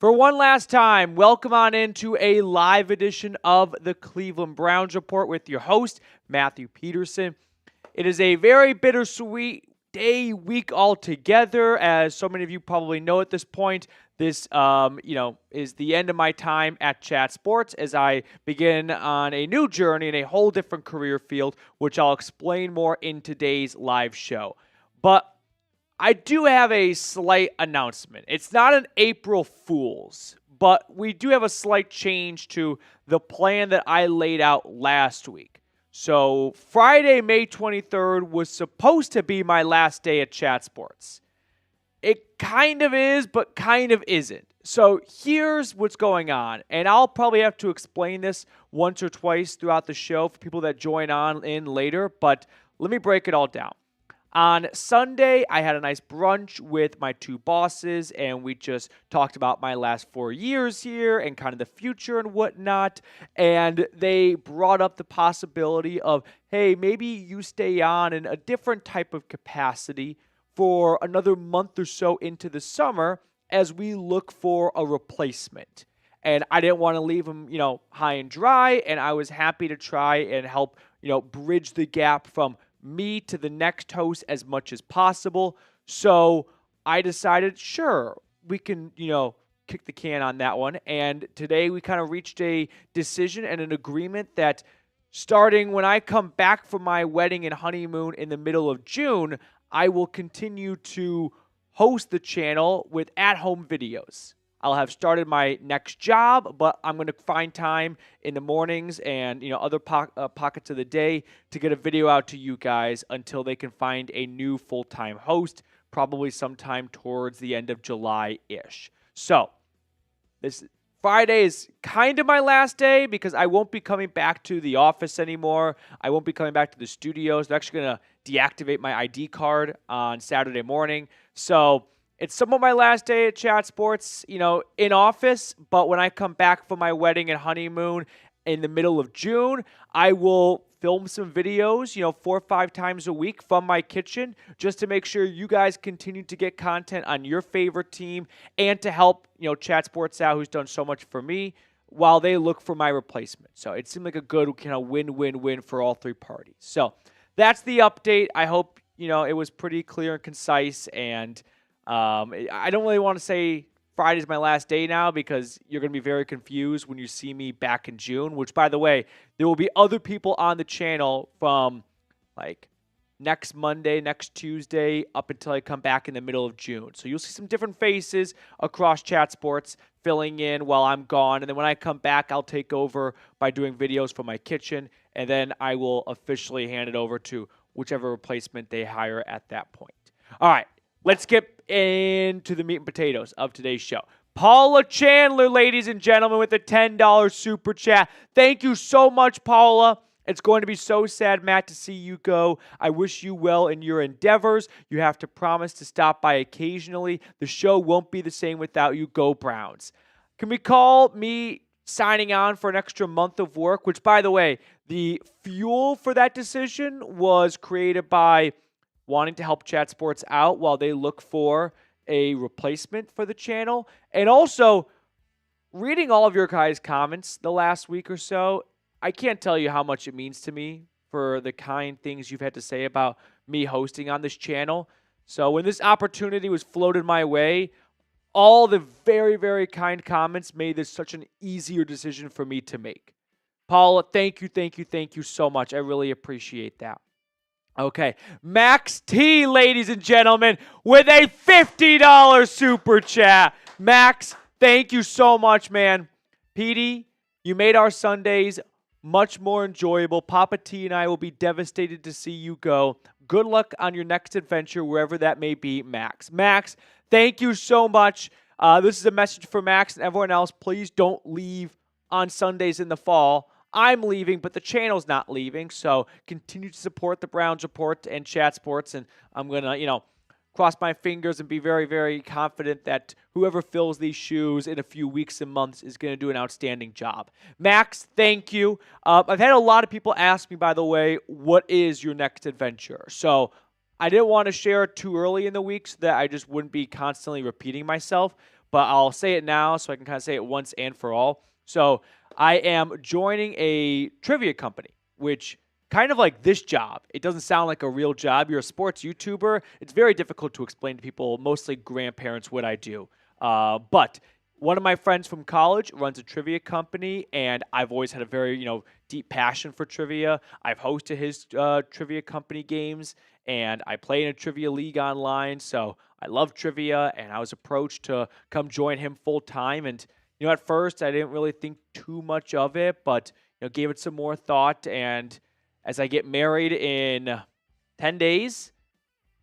For one last time, welcome on into a live edition of the Cleveland Browns Report with your host, Matthew Peterson. It is a very bittersweet week altogether, as so many of you probably know at this point. This, is the end of my time at Chat Sports as I begin on a new journey in a whole different career field, which I'll explain more in today's live show. But I do have a slight announcement. It's not an April Fool's, but we do have a slight change to the plan that I laid out last week. So Friday, May 23rd was supposed to be my last day at Chat Sports. It kind of is, but kind of isn't. So here's what's going on, and I'll probably have to explain this once or twice throughout the show for people that join on in later, but let me break it all down. On Sunday, I had a nice brunch with my two bosses, and we just talked about my last 4 years here and kind of the future and whatnot. And they brought up the possibility of, hey, maybe you stay on in a different type of capacity for another month or so into the summer as we look for a replacement. And I didn't want to leave them, high and dry, and I was happy to try and help, bridge the gap from me to the next host as much as possible. So I decided, sure, we can, kick the can on that one. And today we kind of reached a decision and an agreement that starting when I come back from my wedding and honeymoon in the middle of June, I will continue to host the channel with at-home videos. I'll have started my next job, but I'm going to find time in the mornings and other pockets of the day to get a video out to you guys until they can find a new full-time host, probably sometime towards the end of July-ish. So this Friday is kind of my last day because I won't be coming back to the office anymore. I won't be coming back to the studios. They're actually going to deactivate my ID card on Saturday morning. So it's somewhat my last day at Chat Sports, in office, but when I come back from my wedding and honeymoon in the middle of June, I will film some videos, 4 or 5 times a week from my kitchen just to make sure you guys continue to get content on your favorite team and to help, Chat Sports out, who's done so much for me, while they look for my replacement. So it seemed like a good kind of win-win-win for all three parties. So that's the update. I hope, it was pretty clear and concise, and I don't really want to say Friday's my last day now because you're going to be very confused when you see me back in June, which, by the way, there will be other people on the channel from like next Monday, next Tuesday, up until I come back in the middle of June. So you'll see some different faces across Chat Sports filling in while I'm gone. And then when I come back, I'll take over by doing videos from my kitchen, and then I will officially hand it over to whichever replacement they hire at that point. All right. Let's get into the meat and potatoes of today's show. Paula Chandler, ladies and gentlemen, with a $10 super chat. Thank you so much, Paula. It's going to be so sad, Matt, to see you go. I wish you well in your endeavors. You have to promise to stop by occasionally. The show won't be the same without you. Go Browns. Can we call me signing on for an extra month of work? Which, by the way, the fuel for that decision was created by wanting to help Chat Sports out while they look for a replacement for the channel. And also, reading all of your guys' comments the last week or so, I can't tell you how much it means to me for the kind things you've had to say about me hosting on this channel. So when this opportunity was floated my way, all the very, very kind comments made this such an easier decision for me to make. Paula, thank you so much. I really appreciate that. Okay, Max T, ladies and gentlemen, with a $50 super chat. Max, thank you so much, man. Petey, you made our Sundays much more enjoyable. Papa T and I will be devastated to see you go. Good luck on your next adventure, wherever that may be, Max. Max, thank you so much. This is a message for Max and everyone else. Please don't leave on Sundays in the fall. I'm leaving, but the channel's not leaving, so continue to support the Browns Report and Chat Sports, and I'm going to, cross my fingers and be very, very confident that whoever fills these shoes in a few weeks and months is going to do an outstanding job. Max, thank you. I've had a lot of people ask me, by the way, what is your next adventure? So I didn't want to share it too early in the week so that I just wouldn't be constantly repeating myself, but I'll say it now so I can kind of say it once and for all. So I am joining a trivia company, which kind of like this job. It doesn't sound like a real job. You're a sports YouTuber. It's very difficult to explain to people, mostly grandparents, what I do. But one of my friends from college runs a trivia company, and I've always had a very, deep passion for trivia. I've hosted his trivia company games, and I play in a trivia league online. So I love trivia, and I was approached to come join him full time. And at first I didn't really think too much of it, but gave it some more thought. And as I get married in 10 days,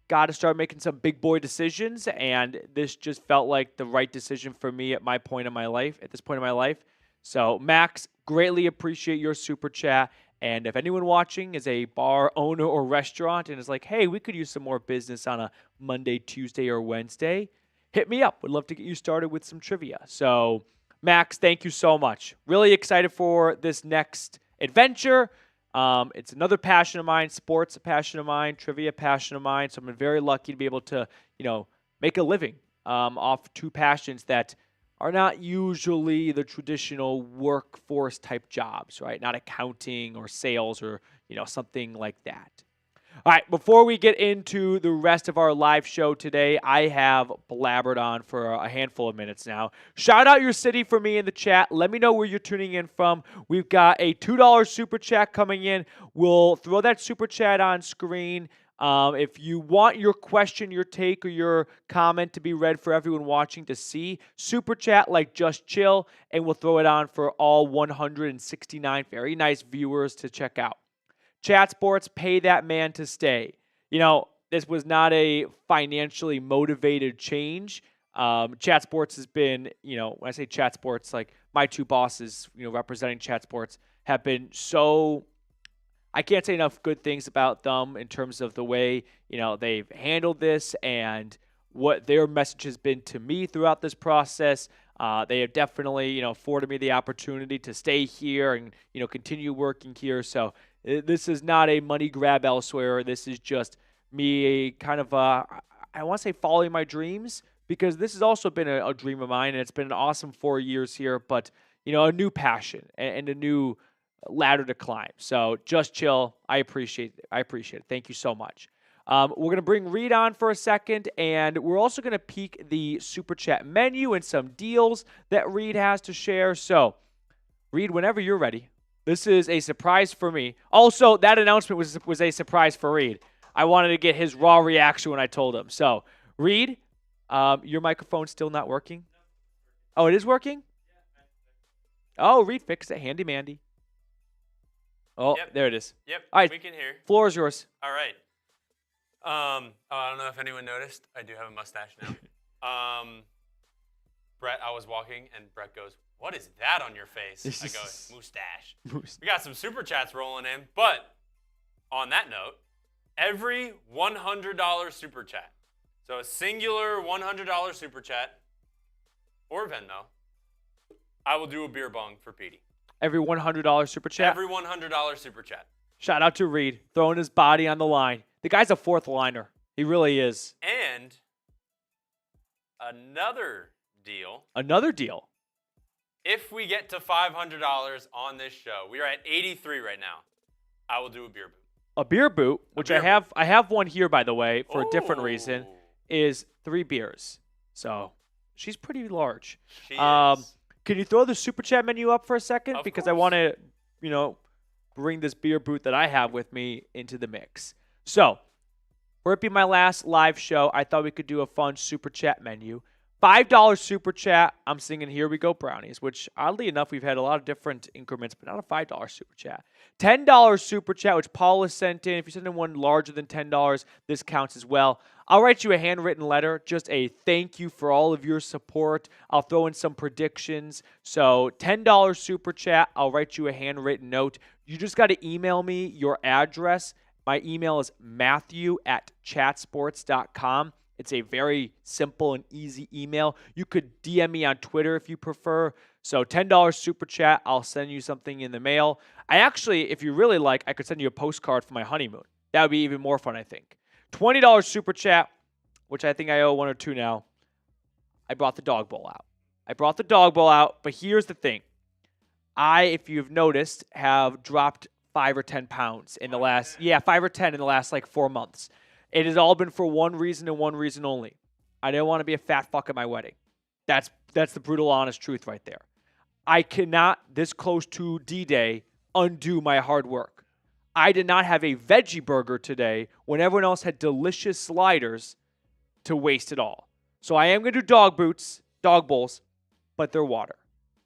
got to start making some big boy decisions, and this just felt like the right decision for me at this point in my life. So, Max, greatly appreciate your super chat. And if anyone watching is a bar owner or restaurant and is like, hey, we could use some more business on a Monday, Tuesday, or Wednesday, hit me up. Would love to get you started with some trivia. So, Max, thank you so much. Really excited for this next adventure. It's another passion of mine, sports a passion of mine, trivia a passion of mine. So I'm very lucky to be able to, make a living off two passions that are not usually the traditional workforce type jobs, right? Not accounting or sales or, something like that. All right, before we get into the rest of our live show today, I have blabbered on for a handful of minutes now. Shout out your city for me in the chat. Let me know where you're tuning in from. We've got a $2 super chat coming in. We'll throw that super chat on screen. If you want your question, your take, or your comment to be read for everyone watching to see, super chat like Just Chill, and we'll throw it on for all 169 very nice viewers to check out. Chat Sports, pay that man to stay. This was not a financially motivated change. Chat Sports has been, when I say Chat Sports, like my two bosses, representing Chat Sports, have been so, I can't say enough good things about them in terms of the way, they've handled this and what their message has been to me throughout this process. They have definitely, afforded me the opportunity to stay here and, continue working here. So this is not a money grab elsewhere. This is just me kind of, I want to say following my dreams, because this has also been a dream of mine, and it's been an awesome 4 years here, but, a new passion and a new ladder to climb. So Just Chill, I appreciate it. Thank you so much. We're going to bring Reed on for a second, and we're also going to peek the Super Chat menu and some deals that Reed has to share. So, Reed, whenever you're ready. This is a surprise for me. Also, that announcement was a surprise for Reed. I wanted to get his raw reaction when I told him. So, Reed, your microphone's still not working? Oh, it is working? Oh, Reed fixed it. Handy Mandy. Oh, yep. There it is. Yep, all right, we can hear. Floor is yours. All right. I don't know if anyone noticed. I do have a mustache now. Brett, I was walking, and Brett goes, "What is that on your face?" I go, "Mustache." We got some super chats rolling in, but on that note, every $100 super chat, so a singular $100 super chat or Venmo, I will do a beer bong for Petey. Every $100 super chat? Every $100 super chat. Shout out to Reed, throwing his body on the line. The guy's a fourth liner. He really is. And another deal. Another deal. If we get to $500 on this show, we are at 83 right now. I will do a beer boot. A beer boot, which I have one here, by the way, for a different reason, is 3 beers. So she's pretty large. She is. Can you throw the super chat menu up for a second? Of because course. I want to, bring this beer boot that I have with me into the mix. So, for it being my last live show, I thought we could do a fun super chat menu. $5 super chat, I'm singing Here We Go Brownies, which oddly enough, we've had a lot of different increments, but not a $5 super chat. $10 super chat, which Paul has sent in. If you send in one larger than $10, this counts as well. I'll write you a handwritten letter, just a thank you for all of your support. I'll throw in some predictions. So $10 super chat, I'll write you a handwritten note. You just got to email me your address. My email is matthew@chatsports.com. It's a very simple and easy email. You could DM me on Twitter if you prefer. So $10 super chat, I'll send you something in the mail. I actually, if you really like, I could send you a postcard for my honeymoon. That would be even more fun, I think. $20 super chat, which I think I owe 1 or 2 now. I brought the dog bowl out. But here's the thing. If you've noticed, have dropped 5 or 10 pounds in the last, 5 or 10 in the last like 4 months. It has all been for one reason and one reason only. I didn't want to be a fat fuck at my wedding. That's the brutal, honest truth right there. I cannot, this close to D-Day, undo my hard work. I did not have a veggie burger today when everyone else had delicious sliders to waste it all. So I am going to do dog bowls, but they're water.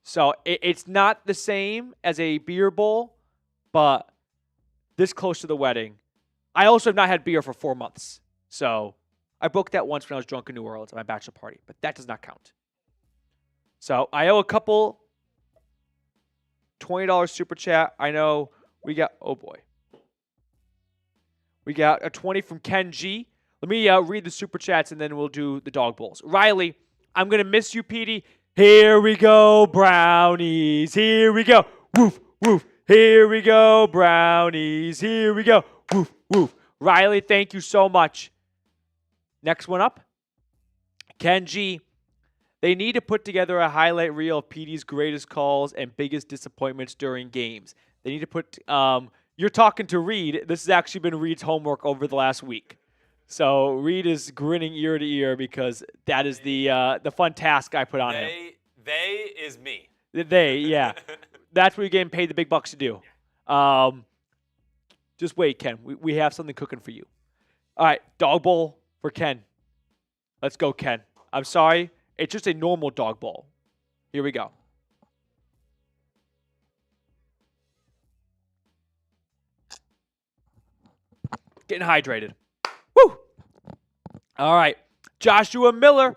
So it's not the same as a beer bowl, but this close to the wedding. I also have not had beer for 4 months. So I booked that once when I was drunk in New Orleans at my bachelor party, but that does not count. So I owe a couple $20 super chat. I know we got, oh boy. We got a 20 from Ken G. Let me read the super chats and then we'll do the dog bowls. Riley, I'm going to miss you, Petey. Here we go, brownies. Here we go. Woof, woof. Here we go, brownies. Here we go. Woof, woof. Riley, thank you so much. Next one up. Ken G. They need to put together a highlight reel of Petey's greatest calls and biggest disappointments during games. They need to put, you're talking to Reed. This has actually been Reed's homework over the last week. So Reed is grinning ear to ear because that is the fun task I put on him. They is me. They, yeah. That's what you're getting paid the big bucks to do. Just wait, Ken. We have something cooking for you. All right, dog bowl for Ken. Let's go, Ken. I'm sorry. It's just a normal dog bowl. Here we go. Getting hydrated. Woo! All right. Joshua Miller.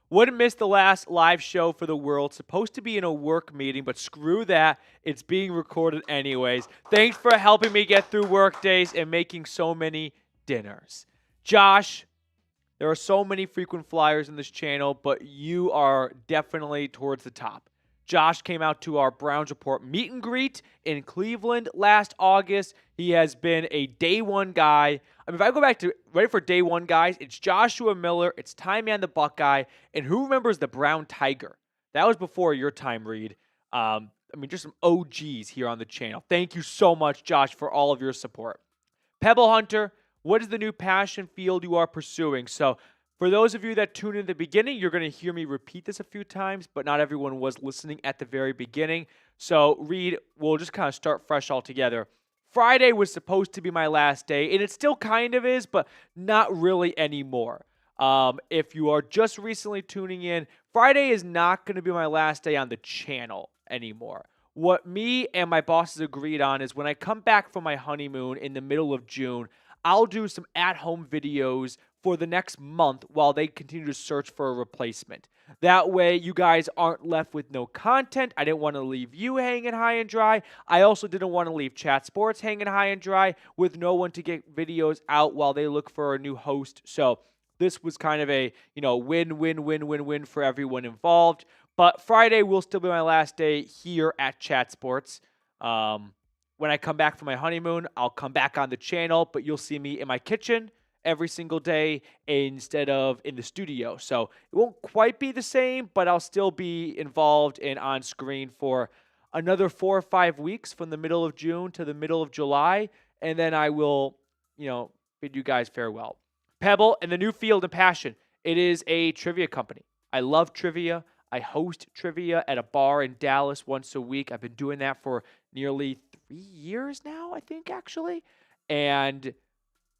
Wouldn't miss the last live show for the world. Supposed to be in a work meeting, but screw that. It's being recorded anyways. Thanks for helping me get through work days and making so many dinners. Josh, there are so many frequent flyers in this channel, but you are definitely towards the top. Josh came out to our Browns Report meet and greet in Cleveland last August. He has been a day one guy. I mean, if I go back to ready for day one guys, it's Joshua Miller, it's Ty Man the Buckeye, and who remembers the Brown Tiger? That was before your time, Reed. I mean, just some OGs here on the channel. Thank you so much, Josh, for all of your support. Pebble Hunter, what is the new passion field you are pursuing? So for those of you that tuned in at the beginning, you're going to hear me repeat this a few times, but not everyone was listening at the very beginning. So, Reed, we'll just kind of start fresh all together. Friday was supposed to be my last day, and it still kind of is, but not really anymore. If you are just recently tuning in, Friday is not going to be my last day on the channel anymore. What me and my bosses agreed on is when I come back from my honeymoon in the middle of June, I'll do some at-home videos for the next month while they continue to search for a replacement. That way, you guys aren't left with no content. I didn't want to leave you hanging high and dry. I also didn't want to leave Chat Sports hanging high and dry with no one to get videos out while they look for a new host. So this was kind of a, win-win-win-win-win for everyone involved. But Friday will still be my last day here at Chat Sports. When I come back from my honeymoon, I'll come back on the channel, but you'll see me in my kitchen every single day instead of in the studio. So it won't quite be the same, but I'll still be involved and on screen for another 4 or 5 weeks from the middle of June to the middle of July. And then I will, bid you guys farewell. Pebble and the new field of passion. It is a trivia company. I love trivia. I host trivia at a bar in Dallas once a week. I've been doing that for nearly 3 years now, I think, actually. And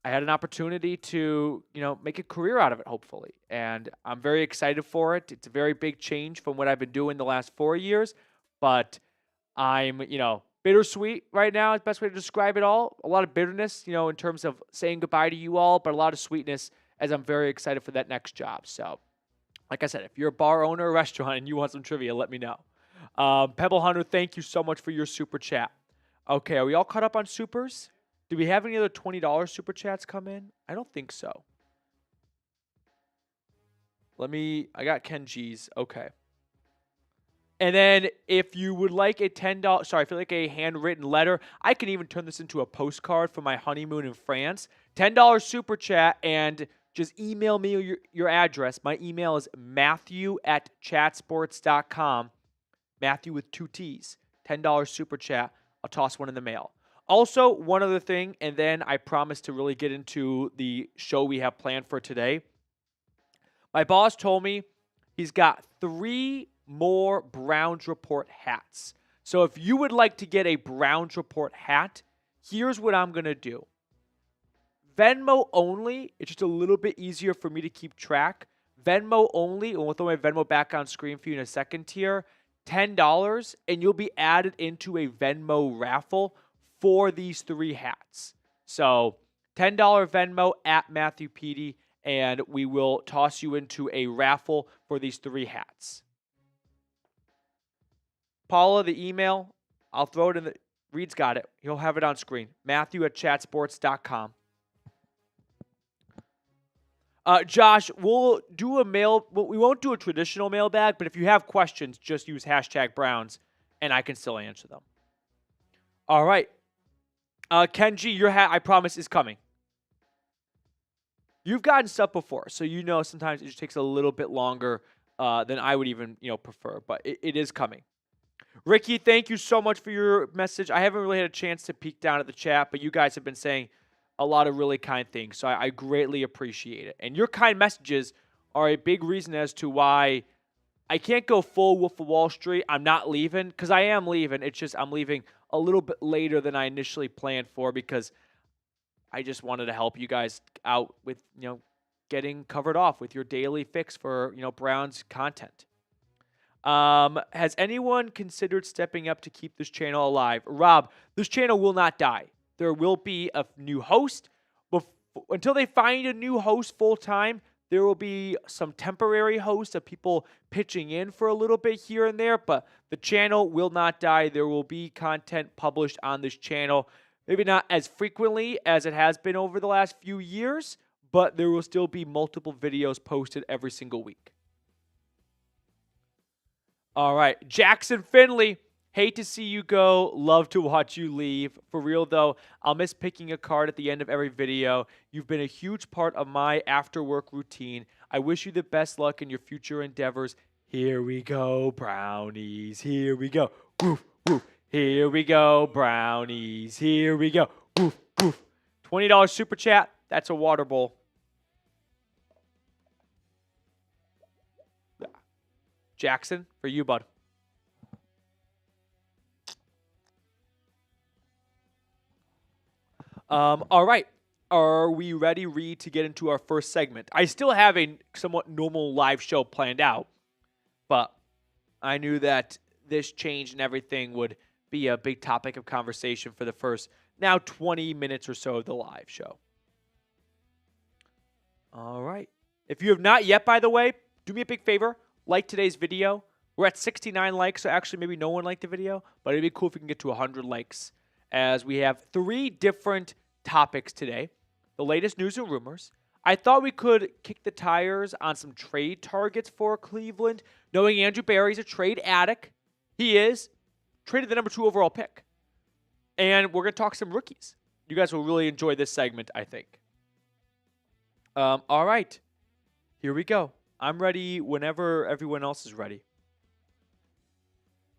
I had an opportunity to, make a career out of it, hopefully. And I'm very excited for it. It's a very big change from what I've been doing the last 4 years. But I'm, bittersweet right now is the best way to describe it all. A lot of bitterness, in terms of saying goodbye to you all, but a lot of sweetness as I'm very excited for that next job. So, like I said, if you're a bar owner or restaurant and you want some trivia, let me know. Pebble Hunter, thank you so much for your super chat. Okay, are we all caught up on supers? Do we have any other $20 super chats come in? I don't think so. I got Ken G's. Okay. And then if you would like a if you like a handwritten letter, I can even turn this into a postcard for my honeymoon in France. $10 super chat, and just email me your address. My email is matthew@chatsports.com. Matthew with 2 T's. $10 super chat. I'll toss one in the mail. Also, one other thing, and then I promise to really get into the show we have planned for today. My boss told me he's got 3 more Browns Report hats. So if you would like to get a Browns Report hat, here's what I'm going to do. Venmo only, it's just a little bit easier for me to keep track. Venmo only, and we'll throw my Venmo back on screen for you in a second tier, $10, and you'll be added into a Venmo raffle for these 3 hats. So $10 Venmo at Matthew Petey, and we will toss you into a raffle for these 3 hats. Paula, the email, I'll throw it in the, Reed's got it. He'll have it on screen. Matthew@chatsports.com. Josh, we'll do we won't do a traditional mailbag, but if you have questions, just use #Browns, and I can still answer them. All right. Kenji, your hat, I promise, is coming. You've gotten stuff before, so you know sometimes it just takes a little bit longer than I would even prefer, but it is coming. Ricky, thank you so much for your message. I haven't really had a chance to peek down at the chat, but you guys have been saying a lot of really kind things, so I greatly appreciate it. And your kind messages are a big reason as to why I can't go full Wolf of Wall Street. I'm not leaving, because I am leaving. It's just I'm leaving a little bit later than I initially planned for, because I just wanted to help you guys out with, getting covered off with your daily fix for, Browns content. Has anyone considered stepping up to keep this channel alive? Rob, this channel will not die. There will be a new host. Until they find a new host full-time, there will be some temporary hosts of people pitching in for a little bit here and there, but the channel will not die. There will be content published on this channel. Maybe not as frequently as it has been over the last few years, but there will still be multiple videos posted every single week. All right, Jackson Finley, hate to see you go. Love to watch you leave. For real, though, I'll miss picking a card at the end of every video. You've been a huge part of my after-work routine. I wish you the best luck in your future endeavors. Here we go, Brownies. Here we go. Woof, woof. Here we go, Brownies. Here we go. Woof, woof. $20 super chat. That's a water bowl. Jackson, for you, bud. All right. Are we ready, Reed, to get into our first segment? I still have a somewhat normal live show planned out, but I knew that this change and everything would be a big topic of conversation for the first, now 20 minutes or so of the live show. All right. If you have not yet, by the way, do me a big favor. Like today's video. We're at 69 likes, so actually maybe no one liked the video, but it'd be cool if we can get to 100 likes, as we have 3 different topics today. The latest news and rumors. I thought we could kick the tires on some trade targets for Cleveland, knowing Andrew Berry's a trade addict. He is. Traded the number 2 overall pick. And we're going to talk some rookies. You guys will really enjoy this segment, I think. All right. Here we go. I'm ready whenever everyone else is ready.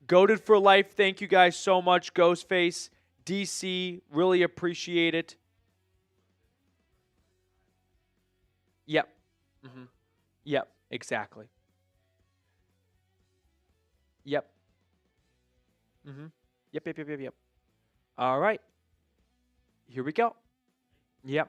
Goated for life. Thank you guys so much. Ghostface, DC, really appreciate it. Yep. Mm-hmm. Yep, exactly. Yep. Mm-hmm. Yep. All right. Here we go. Yep.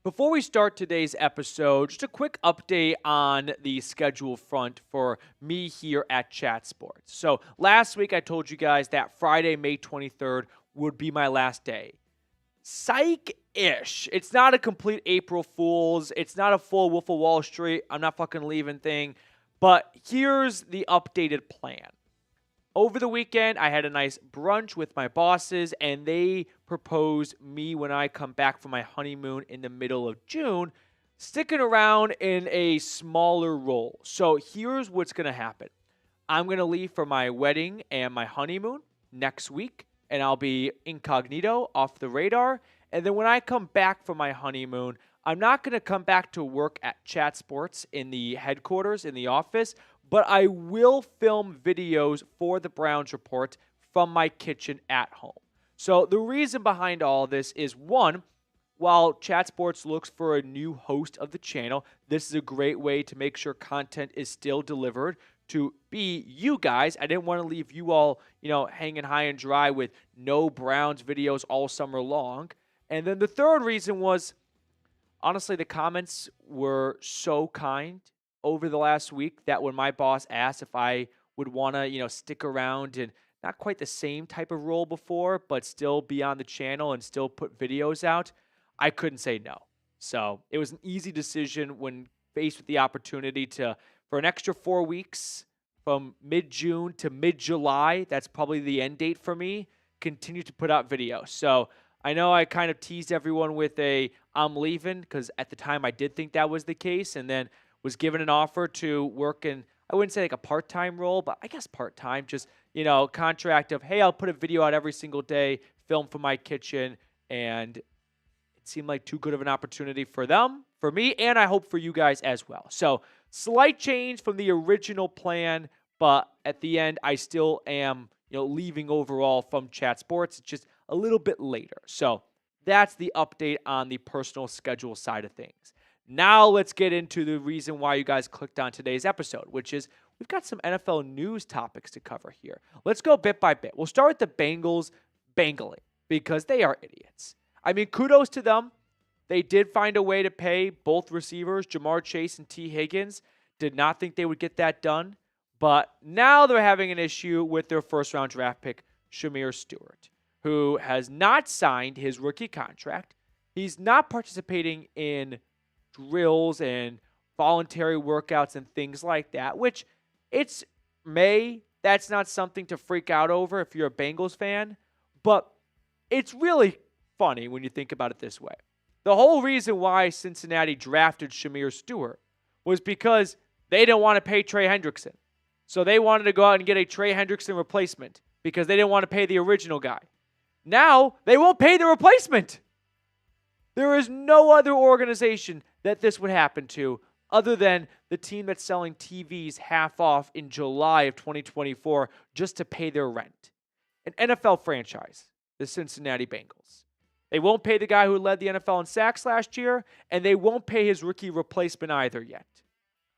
Before we start today's episode, just a quick update on the schedule front for me here at Chat Sports. So last week I told you guys that Friday, May 23rd would be my last day. Psych-ish. It's not a complete April Fool's. It's not a full Wolf of Wall Street. I'm not fucking leaving thing. But here's the updated plan. Over the weekend, I had a nice brunch with my bosses, and they proposed me when I come back from my honeymoon in the middle of June, sticking around in a smaller role. So here's what's going to happen. I'm going to leave for my wedding and my honeymoon next week, and I'll be incognito, off the radar. And then when I come back from my honeymoon, I'm not going to come back to work at Chat Sports in the headquarters, in the office, but I will film videos for the Browns Report from my kitchen at home. So the reason behind all this is, one, while Chat Sports looks for a new host of the channel, this is a great way to make sure content is still delivered to be you guys. I didn't want to leave you all, hanging high and dry with no Browns videos all summer long. And then the third reason was, honestly, the comments were so kind over the last week that when my boss asked if I would want to, stick around in not quite the same type of role before, but still be on the channel and still put videos out, I couldn't say no. So it was an easy decision when faced with the opportunity for an extra 4 weeks from mid-June to mid-July, that's probably the end date for me, continue to put out videos. So I know I kind of teased everyone with I'm leaving, because at the time I did think that was the case, and then was given an offer to work in, I wouldn't say like a part-time role, but I guess part-time, just, contract of, hey, I'll put a video out every single day, film from my kitchen, and it seemed like too good of an opportunity for them, for me, and I hope for you guys as well. So slight change from the original plan, but at the end, I still am, leaving overall from Chat Sports. It's just a little bit later. So that's the update on the personal schedule side of things. Now let's get into the reason why you guys clicked on today's episode, which is we've got some NFL news topics to cover here. Let's go bit by bit. We'll start with the Bengals bangling, because they are idiots. I mean, kudos to them. They did find a way to pay both receivers, Jamar Chase and T. Higgins. Did not think they would get that done. But now they're having an issue with their first-round draft pick, Shamir Stewart, who has not signed his rookie contract. He's not participating in drills and voluntary workouts and things like that, which it's May. That's not something to freak out over if you're a Bengals fan. But it's really funny when you think about it this way. The whole reason why Cincinnati drafted Shamir Stewart was because they didn't want to pay Trey Hendrickson. So they wanted to go out and get a Trey Hendrickson replacement because they didn't want to pay the original guy. Now they won't pay the replacement. There is no other organization that this would happen to other than the team that's selling TVs half off in July of 2024 just to pay their rent. An NFL franchise, the Cincinnati Bengals. They won't pay the guy who led the NFL in sacks last year, and they won't pay his rookie replacement either yet.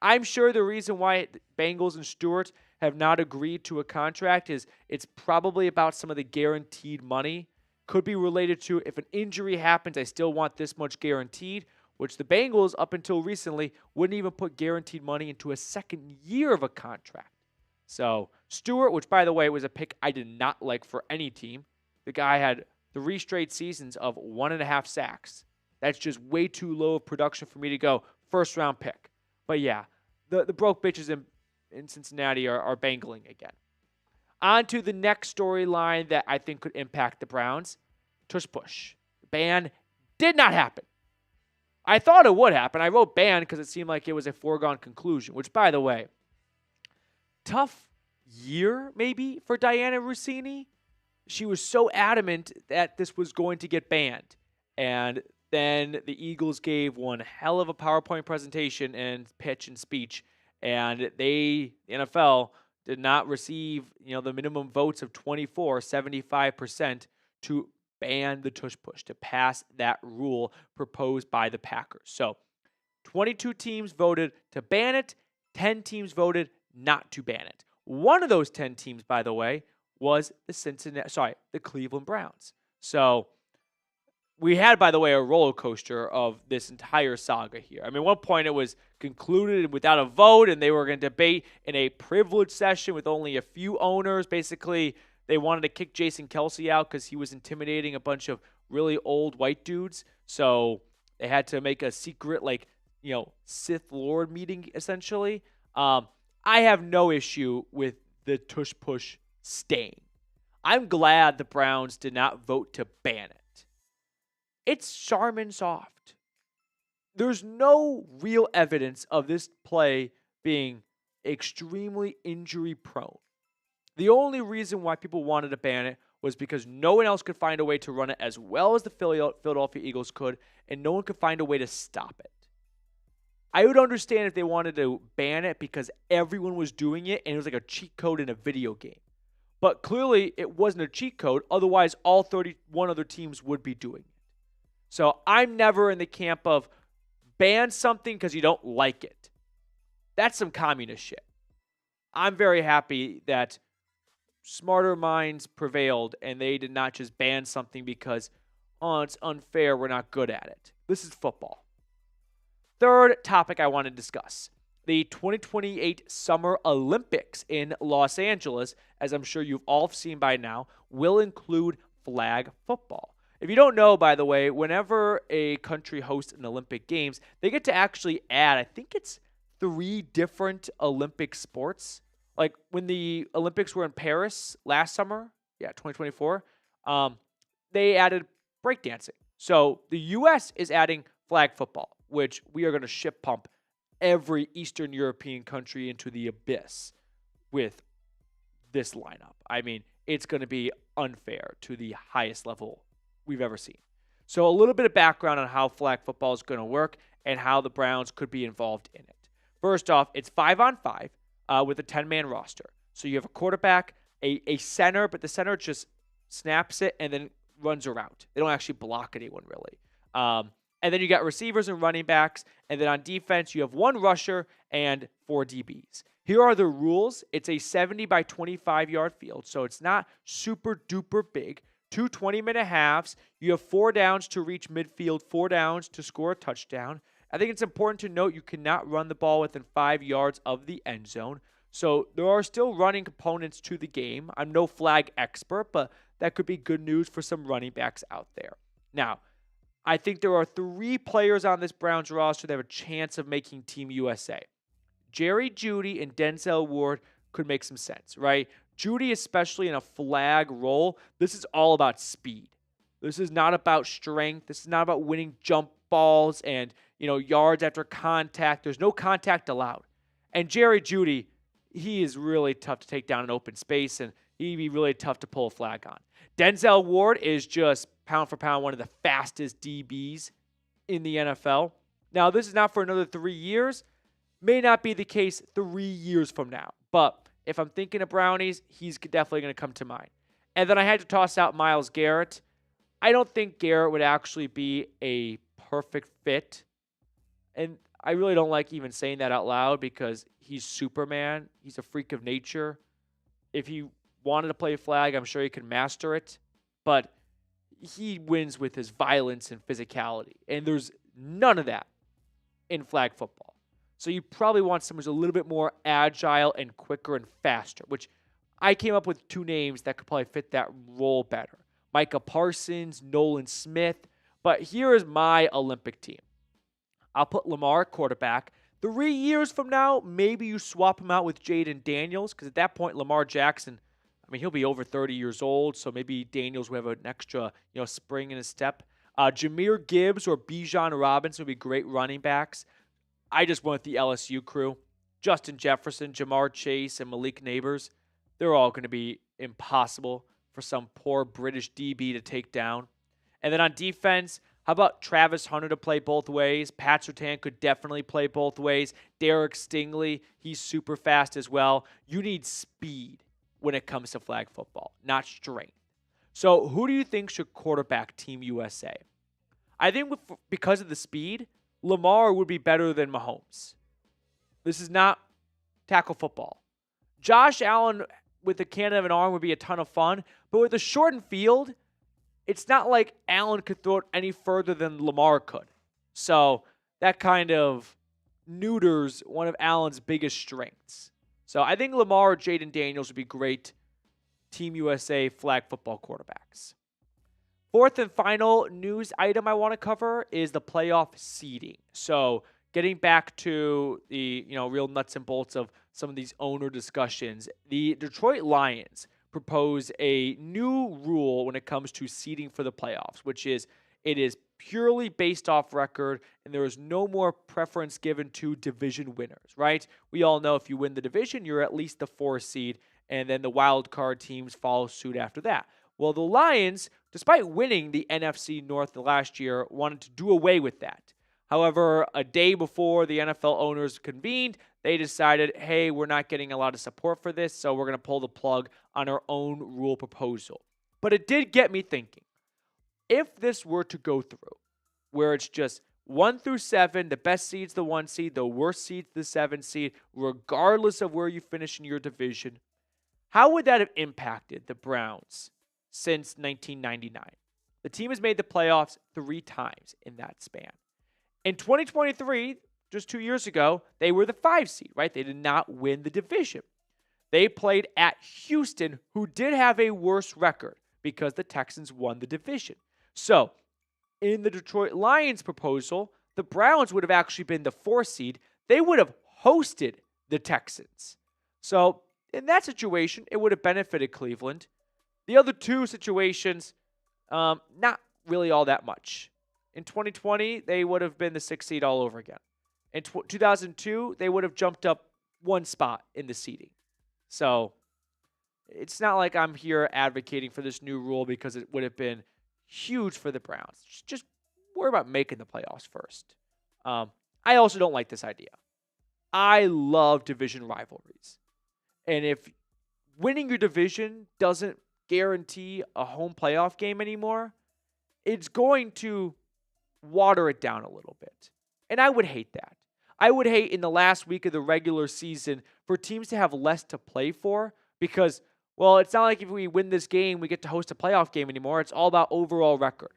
I'm sure the reason why Bengals and Stewart have not agreed to a contract is it's probably about some of the guaranteed money. Could be related to, if an injury happens, I still want this much guaranteed, which the Bengals, up until recently, wouldn't even put guaranteed money into a second year of a contract. So Stewart, which, by the way, was a pick I did not like for any team. The guy had 3 straight seasons of 1.5 sacks. That's just way too low of production for me to go first-round pick. But yeah, the broke bitches in Cincinnati are bangling again. On to the next storyline that I think could impact the Browns. Tush Push. The ban did not happen. I thought it would happen. I wrote ban because it seemed like it was a foregone conclusion, which, by the way, tough year maybe for Diana Rossini. She was so adamant that this was going to get banned. And then the Eagles gave one hell of a PowerPoint presentation and pitch and speech. And the NFL, did not receive, the minimum votes of 75% to ban the Tush Push, to pass that rule proposed by the Packers. So 22 teams voted to ban it. 10 teams voted not to ban it. One of those 10 teams, by the way, was the Cleveland Browns. So we had, by the way, a roller coaster of this entire saga here. I mean, at one point it was concluded without a vote, and they were going to debate in a privileged session with only a few owners. Basically, they wanted to kick Jason Kelsey out because he was intimidating a bunch of really old white dudes. So they had to make a secret, Sith Lord meeting, essentially. I have no issue with the Tush Push staying. I'm glad the Browns did not vote to ban it. It's Charmin soft. There's no real evidence of this play being extremely injury prone. The only reason why people wanted to ban it was because no one else could find a way to run it as well as the Philadelphia Eagles could, and no one could find a way to stop it. I would understand if they wanted to ban it because everyone was doing it and it was like a cheat code in a video game. But clearly it wasn't a cheat code, otherwise all 31 other teams would be doing it. So I'm never in the camp of ban something because you don't like it. That's some communist shit. I'm very happy that smarter minds prevailed and they did not just ban something because, oh, it's unfair, we're not good at it. This is football. Third topic I want to discuss. The 2028 Summer Olympics in Los Angeles, as I'm sure you've all seen by now, will include flag football. If you don't know, by the way, whenever a country hosts an Olympic Games, they get to actually add, I think it's 3 different Olympic sports. Like when the Olympics were in Paris last summer, 2024, they added breakdancing. So the U.S. is adding flag football, which we are going to ship pump every Eastern European country into the abyss with this lineup. I mean, it's going to be unfair to the highest level we've ever seen. So a little bit of background on how flag football is going to work and how the Browns could be involved in it. First off, it's 5-on-5 with a 10-man roster. So you have a quarterback, a center, but the center just snaps it and then runs around. They don't actually block anyone really. And then you got receivers and running backs. And then on defense, you have 1 rusher and 4 DBs. Here are the rules. It's a 70 by 25-yard field, so it's not super duper big. 2 20-minute halves. You have 4 downs to reach midfield, 4 downs to score a touchdown. I think it's important to note you cannot run the ball within 5 yards of the end zone. So there are still running components to the game. I'm no flag expert, but that could be good news for some running backs out there. Now, I think there are 3 players on this Browns roster that have a chance of making Team USA. Jerry Jeudy and Denzel Ward could make some sense, right? Jeudy, especially in a flag role, this is all about speed. This is not about strength. This is not about winning jump balls and, yards after contact. There's no contact allowed. And Jerry Jeudy, he is really tough to take down in open space, and he'd be really tough to pull a flag on. Denzel Ward is just pound for pound one of the fastest DBs in the NFL. Now, this is not for another 3 years. May not be the case 3 years from now. But if I'm thinking of Brownies, he's definitely going to come to mind. And then I had to toss out Myles Garrett. I don't think Garrett would actually be a perfect fit. And I really don't like even saying that out loud because he's Superman. He's a freak of nature. If he wanted to play flag, I'm sure he could master it. But he wins with his violence and physicality. And there's none of that in flag football. So you probably want someone who's a little bit more agile and quicker and faster, which I came up with 2 names that could probably fit that role better. Micah Parsons, Nolan Smith. But here is my Olympic team. I'll put Lamar at quarterback. 3 years from now, maybe you swap him out with Jaden Daniels, because at that point, Lamar Jackson, he'll be over 30 years old, so maybe Daniels will have an extra, spring in his step. Jahmyr Gibbs or Bijan Robinson would be great running backs. I just went with the LSU crew. Justin Jefferson, Jamar Chase, and Malik Neighbors. They're all going to be impossible for some poor British DB to take down. And then on defense, how about Travis Hunter to play both ways? Pat Surtain could definitely play both ways. Derek Stingley, he's super fast as well. You need speed when it comes to flag football, not strength. So who do you think should quarterback Team USA? I think because of the speed, Lamar would be better than Mahomes. This is not tackle football. Josh Allen with the cannon of an arm would be a ton of fun, but with a shortened field, it's not like Allen could throw it any further than Lamar could. So that kind of neuters one of Allen's biggest strengths. So I think Lamar or Jaden Daniels would be great Team USA flag football quarterbacks. Fourth and final news item I want to cover is the playoff seeding. So getting back to the real nuts and bolts of some of these owner discussions, the Detroit Lions propose a new rule when it comes to seeding for the playoffs, which is it is purely based off record, and there is no more preference given to division winners, right? We all know if you win the division, you're at least the 4th seed, and then the wild card teams follow suit after that. Well, the Lions, despite winning the NFC North last year, wanted to do away with that. However, a day before the NFL owners convened, they decided, hey, we're not getting a lot of support for this, so we're going to pull the plug on our own rule proposal. But it did get me thinking. If this were to go through, where it's just 1 through 7, the best seed's the 1 seed, the worst seed's the 7 seed, regardless of where you finish in your division, how would that have impacted the Browns since 1999? The team has made the playoffs 3 times in that span. In 2023, just 2 years ago, they were the 5 seed, right? They did not win the division. They played at Houston, who did have a worse record because the Texans won the division. So, in the Detroit Lions proposal, the Browns would have actually been the 4 seed. They would have hosted the Texans. So, in that situation, it would have benefited Cleveland. The other 2 situations, not really all that much. In 2020, they would have been the 6th seed all over again. In 2002, they would have jumped up 1 spot in the seeding. So, it's not like I'm here advocating for this new rule because it would have been huge for the Browns. Just worry about making the playoffs first. I also don't like this idea. I love division rivalries. And if winning your division doesn't guarantee a home playoff game anymore, it's going to water it down a little bit. And I would hate that. I would hate in the last week of the regular season for teams to have less to play for because, well, it's not like if we win this game, we get to host a playoff game anymore. It's all about overall record.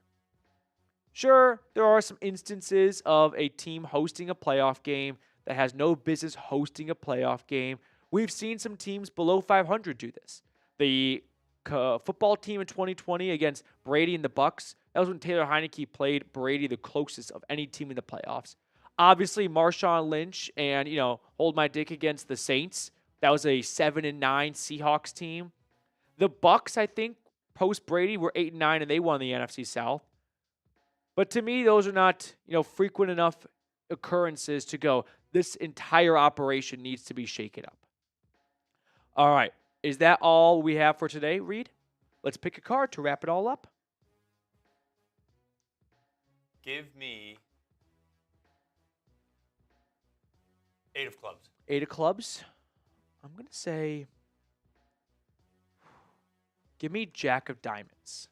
Sure, there are some instances of a team hosting a playoff game that has no business hosting a playoff game. We've seen some teams below 500 do this. The football team in 2020 against Brady and the Bucks, that was when Taylor Heineke played Brady the closest of any team in the playoffs. Obviously, Marshawn Lynch and, hold my dick against the Saints. That was a 7-9 Seahawks team. The Bucks, I think, post Brady were 8-9 and they won the NFC South. But to me, those are not, frequent enough occurrences to go, this entire operation needs to be shaken up. All right. Is that all we have for today, Reed? Let's pick a card to wrap it all up. Give me 8 of clubs. 8 of clubs. I'm going to say, give me Jack of diamonds.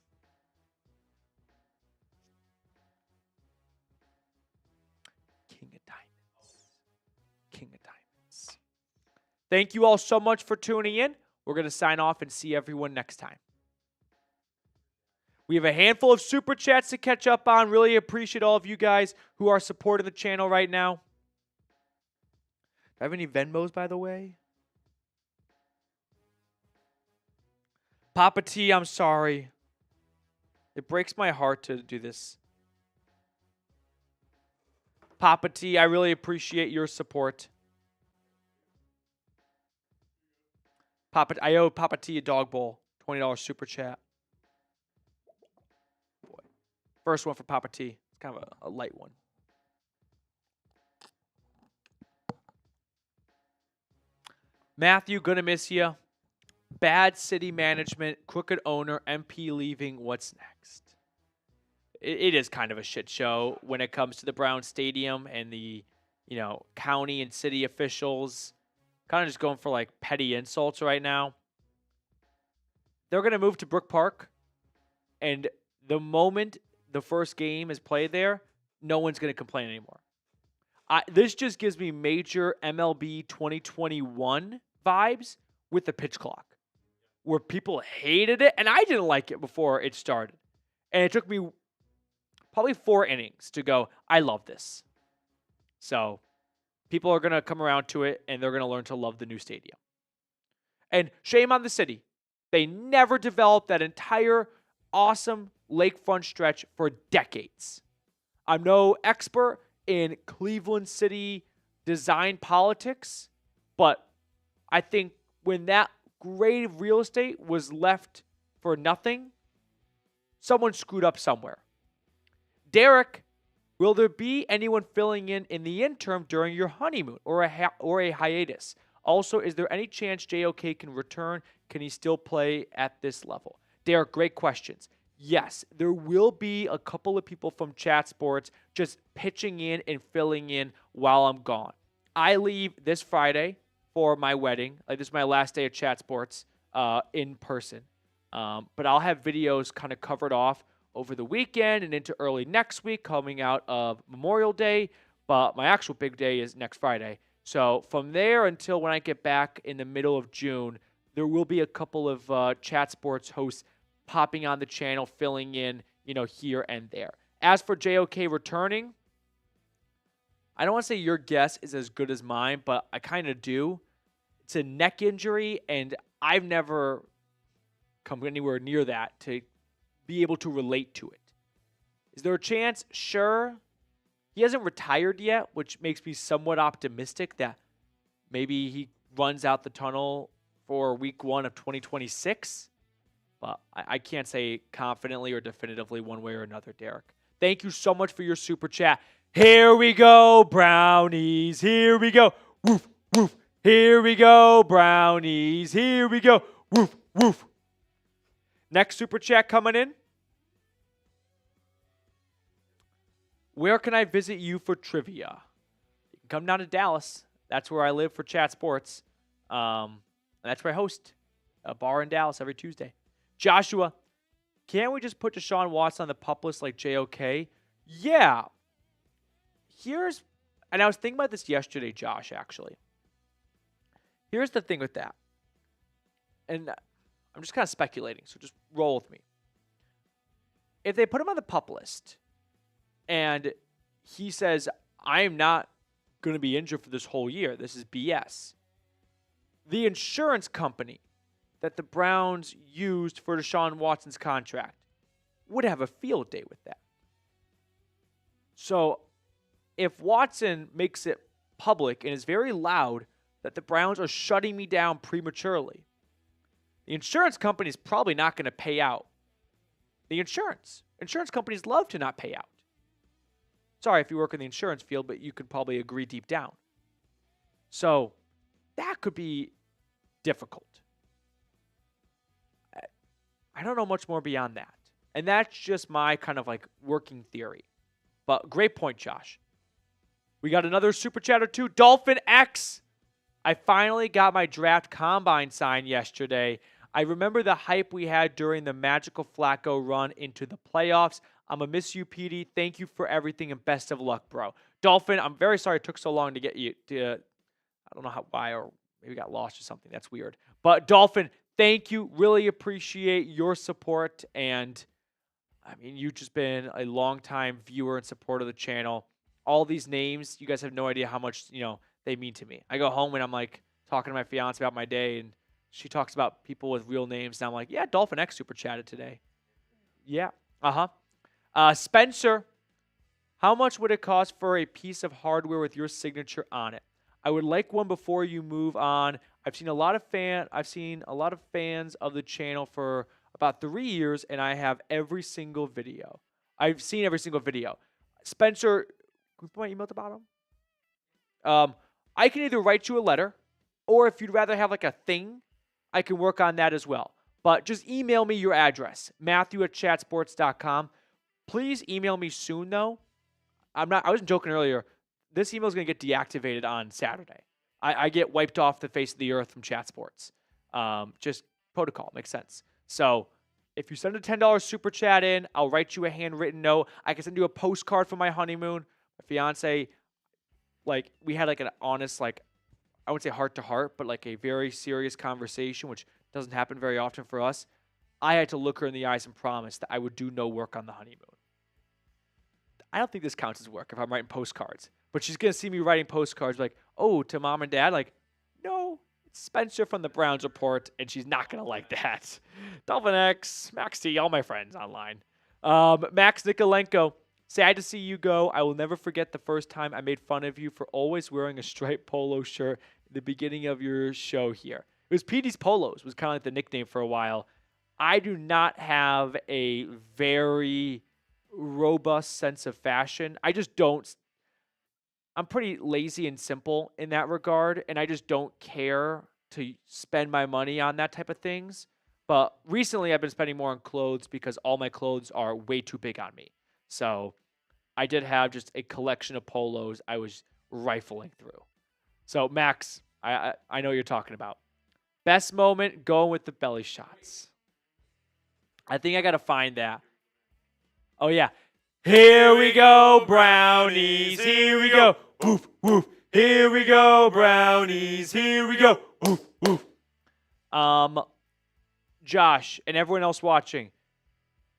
King of diamonds. King of diamonds. Thank you all so much for tuning in. We're going to sign off and see everyone next time. We have a handful of super chats to catch up on. Really appreciate all of you guys who are supporting the channel right now. Do I have any Venmos, by the way? Papa T, I'm sorry. It breaks my heart to do this. Papa T, I really appreciate your support. I owe Papa T a dog bowl. $20 super chat. Boy. First one for Papa T. It's kind of a light one. Matthew, gonna miss you. Bad city management, crooked owner, MP leaving. What's next? It is kind of a shit show when it comes to the Browns Stadium and the, county and city officials. Kind of just going for like petty insults right now. They're going to move to Brook Park. And the moment the first game is played there, no one's going to complain anymore. This just gives me major MLB 2021 vibes with the pitch clock. Where people hated it. And I didn't like it before it started. And it took me probably 4 innings to go, I love this. So people are going to come around to it, and they're going to learn to love the new stadium. And shame on the city. They never developed that entire awesome lakefront stretch for decades. I'm no expert in Cleveland City design politics, but I think when that grade of real estate was left for nothing, someone screwed up somewhere. Derek, will there be anyone filling in the interim during your honeymoon or a hiatus? Also, is there any chance JOK can return? Can he still play at this level? Derek, great questions. Yes, there will be a couple of people from Chat Sports just pitching in and filling in while I'm gone. I leave this Friday for my wedding. Like, this is my last day of Chat Sports in person. But I'll have videos kind of covered off over the weekend and into early next week coming out of Memorial Day. But my actual big day is next Friday. So from there until when I get back in the middle of June, there will be a couple of Chat Sports hosts popping on the channel, filling in, here and there. As for JOK returning, I don't want to say your guess is as good as mine, but I kind of do. It's a neck injury, and I've never come anywhere near that to be able to relate to it. Is there a chance? Sure. He hasn't retired yet, which makes me somewhat optimistic that maybe he runs out the tunnel for week 1 of 2026. But I can't say confidently or definitively one way or another, Derek. Thank you so much for your super chat. Here we go, brownies. Here we go. Woof, woof. Here we go, brownies. Here we go. Woof, woof. Next super chat coming in. Where can I visit you for trivia? You can come down to Dallas. That's where I live for Chat Sports. And that's where I host a bar in Dallas every Tuesday. Joshua, can't we just put Deshaun Watson on the pup list like JOK? Yeah. And I was thinking about this yesterday, Josh, actually. Here's the thing with that. And I'm just kind of speculating, so just roll with me. If they put him on the pup list and he says, I am not going to be injured for this whole year, this is BS, the insurance company that the Browns used for Deshaun Watson's contract would have a field day with that. So if Watson makes it public and is very loud that the Browns are shutting me down prematurely, the insurance company is probably not going to pay out the insurance. Insurance companies love to not pay out. Sorry if you work in the insurance field, but you could probably agree deep down. So that could be difficult. I don't know much more beyond that. And that's just my kind of like working theory. But great point, Josh. We got another super chat or two. Dolphin X. I finally got my draft combine signed yesterday. I remember the hype we had during the magical Flacco run into the playoffs. I'm going to miss you, Petey. Thank you for everything and best of luck, bro. Dolphin, I'm very sorry it took so long to get you to, I don't know why, or maybe got lost or something. That's weird. But Dolphin, thank you. Really appreciate your support. And I mean, you've just been a longtime viewer and supporter of the channel. All these names, you guys have no idea how much, they mean to me. I go home and I'm like talking to my fiance about my day, and she talks about people with real names. And I'm like, yeah, Dolphin X super chatted today. Yeah. Spencer, how much would it cost for a piece of hardware with your signature on it? I would like one before you move on. I've seen a lot of fans of the channel for about 3 years, and I have every single video. I've seen every single video. Spencer, can we put my email at the bottom? I can either write you a letter, or if you'd rather have like a thing, I can work on that as well. But just email me your address, Matthew@chatsports.com. Please email me soon, though. I wasn't joking earlier. This email is going to get deactivated on Saturday. I get wiped off the face of the earth from Chat Sports. Just protocol. Makes sense. So if you send a $10 super chat in, I'll write you a handwritten note. I can send you a postcard for my honeymoon. My fiance, we had an honest, I wouldn't say heart to heart, but a very serious conversation, which doesn't happen very often for us. I had to look her in the eyes and promise that I would do no work on the honeymoon. I don't think this counts as work if I'm writing postcards. But she's going to see me writing postcards to mom and dad. No, it's Spencer from the Browns Report, and she's not going to like that. Dolphin X, Max T, all my friends online. Max Nikolenko, sad to see you go. I will never forget the first time I made fun of you for always wearing a striped polo shirt at the beginning of your show here. It was Petey's Polos, was kind of like the nickname for a while. I do not have a very robust sense of fashion. I just don't. I'm pretty lazy and simple in that regard, and I just don't care to spend my money on that type of things. But recently, I've been spending more on clothes because all my clothes are way too big on me. So I did have just a collection of polos I was rifling through. So Max, I know what you're talking about. Best moment going with the belly shots. I think I got to find that. Oh, yeah. Here we go, brownies. Here we go. Woof, woof. Here we go, brownies. Here we go. Woof, woof. Josh and everyone else watching,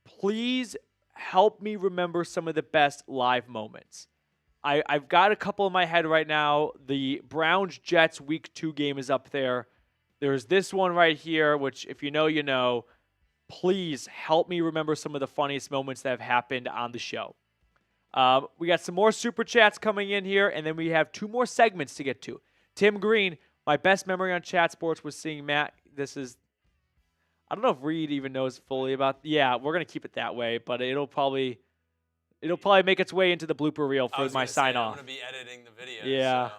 please help me remember some of the best live moments. I've got a couple in my head right now. The Browns-Jets Week 2 game is up there. There's this one right here, which if you know, you know. Please help me remember some of the funniest moments that have happened on the show. We got some more Super Chats coming in here, and then we have 2 more segments to get to. Tim Green, my best memory on Chat Sports was seeing Matt. This is, I don't know if Reed even knows fully about. Yeah, we're going to keep it that way, but it'll probably make its way into the blooper reel for my sign-off. I'm going to be editing the video. Yeah. So.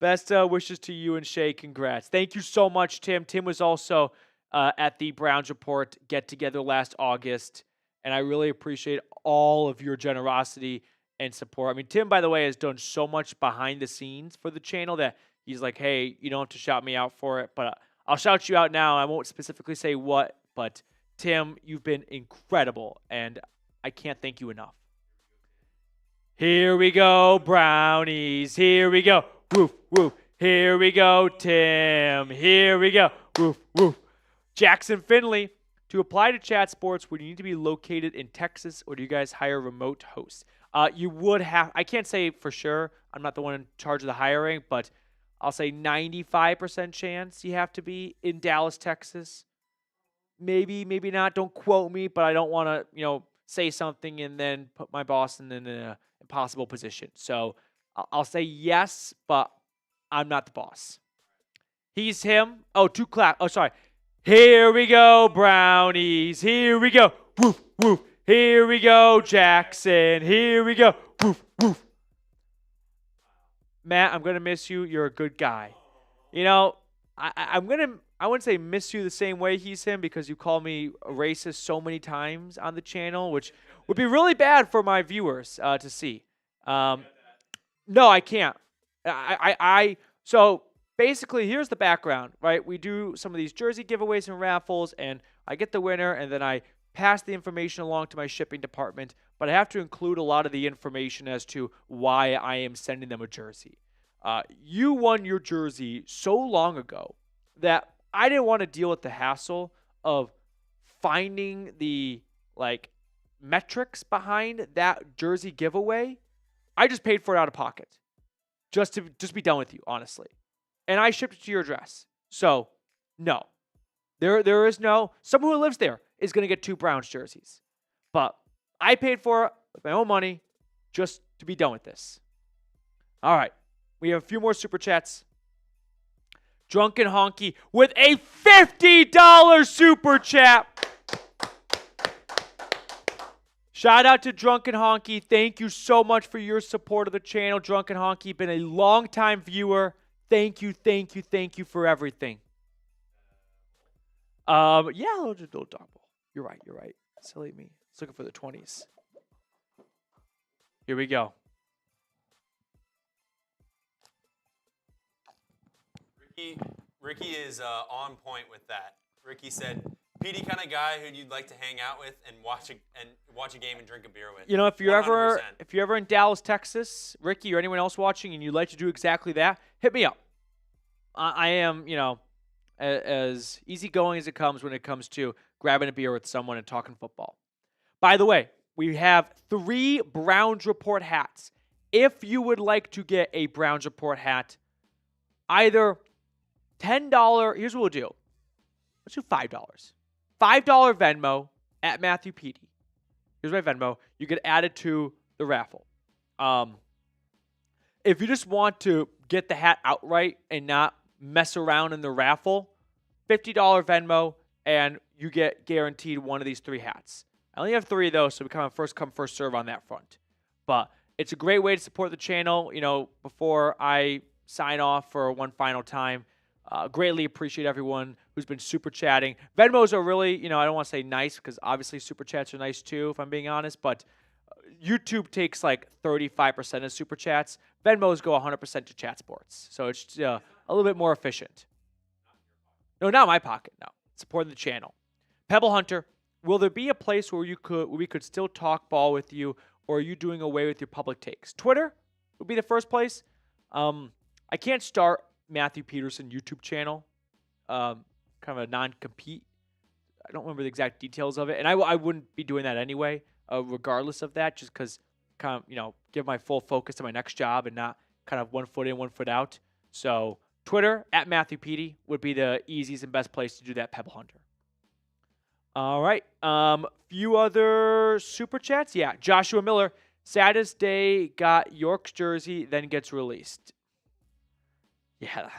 Best wishes to you and Shay. Congrats. Thank you so much, Tim. Tim was also at the Browns Report get-together last August, and I really appreciate all of your generosity and support. I mean, Tim, by the way, has done so much behind the scenes for the channel that he's like, hey, you don't have to shout me out for it, but I'll shout you out now. I won't specifically say what, but Tim, you've been incredible, and I can't thank you enough. Here we go, brownies. Here we go. Woof, woof. Here we go, Tim. Here we go. Woof, woof. Jackson Finley, to apply to Chat Sports, would you need to be located in Texas, or do you guys hire remote hosts? You would have, I can't say for sure. I'm not the one in charge of the hiring, but I'll say 95% chance you have to be in Dallas, Texas. Maybe, maybe not. Don't quote me, but I don't want to, say something and then put my boss in an impossible position. So I'll say yes, but I'm not the boss. He's him. Oh, 2 clap. Oh, sorry. Here we go, brownies. Here we go. Woof, woof. Here we go, Jackson. Here we go. Woof, woof. Matt, I'm going to miss you. You're a good guy. I wouldn't say miss you the same way he's him, because you call me a racist so many times on the channel, which would be really bad for my viewers to see. No, I can't. So basically, here's the background, right? We do some of these jersey giveaways and raffles, and I get the winner, and then I pass the information along to my shipping department, but I have to include a lot of the information as to why I am sending them a jersey. You won your jersey so long ago that I didn't want to deal with the hassle of finding the metrics behind that jersey giveaway. I just paid for it out of pocket just to be done with you, honestly. And I shipped it to your address. So, no. There is no... Someone who lives there is going to get 2 Browns jerseys. But I paid for it with my own money just to be done with this. All right. We have a few more Super Chats. Drunken Honky with a $50 Super Chat. Shout out to Drunken Honky. Thank you so much for your support of the channel. Drunken Honky, been a long-time viewer. Thank you for everything. Yeah, a little double. You're right. Silly me. It's looking for the 20s. Here we go. Ricky is on point with that. Ricky said, Petey kind of guy who you'd like to hang out with and watch a game and drink a beer with. If you're ever in Dallas, Texas, Ricky, or anyone else watching, and you'd like to do exactly that, hit me up. I am, as easygoing as it comes when it comes to grabbing a beer with someone and talking football. By the way, we have 3 Browns Report hats. If you would like to get a Browns Report hat, either $10, here's what we'll do. Let's do $5. $5 Venmo at Matthew Petey. Here's my Venmo. You get added to the raffle. If you just want to get the hat outright and not mess around in the raffle, $50 Venmo, and you get guaranteed one of these 3 hats. I only have 3, though, so we kind of first come, first serve on that front. But it's a great way to support the channel. Before I sign off for one final time, Greatly appreciate everyone who's been super chatting. Venmos are really, I don't want to say nice because obviously super chats are nice too, if I'm being honest, but YouTube takes like 35% of super chats. Venmos go 100% to chat sports. So it's a little bit more efficient. No, not my pocket. No, supporting the channel. Pebble Hunter, will there be a place where we could still talk ball with you, or are you doing away with your public takes? Twitter would be the first place. I can't start Matthew Peterson YouTube channel, kind of a non-compete. I don't remember the exact details of it, and I wouldn't be doing that anyway, regardless of that, just because kind of give my full focus to my next job and not kind of 1 foot in, 1 foot out. So Twitter at Matthew Petey would be the easiest and best place to do that. Pebble Hunter. All right, few other super chats. Yeah, Joshua Miller. Saddest day got York's jersey, then gets released. Yeah,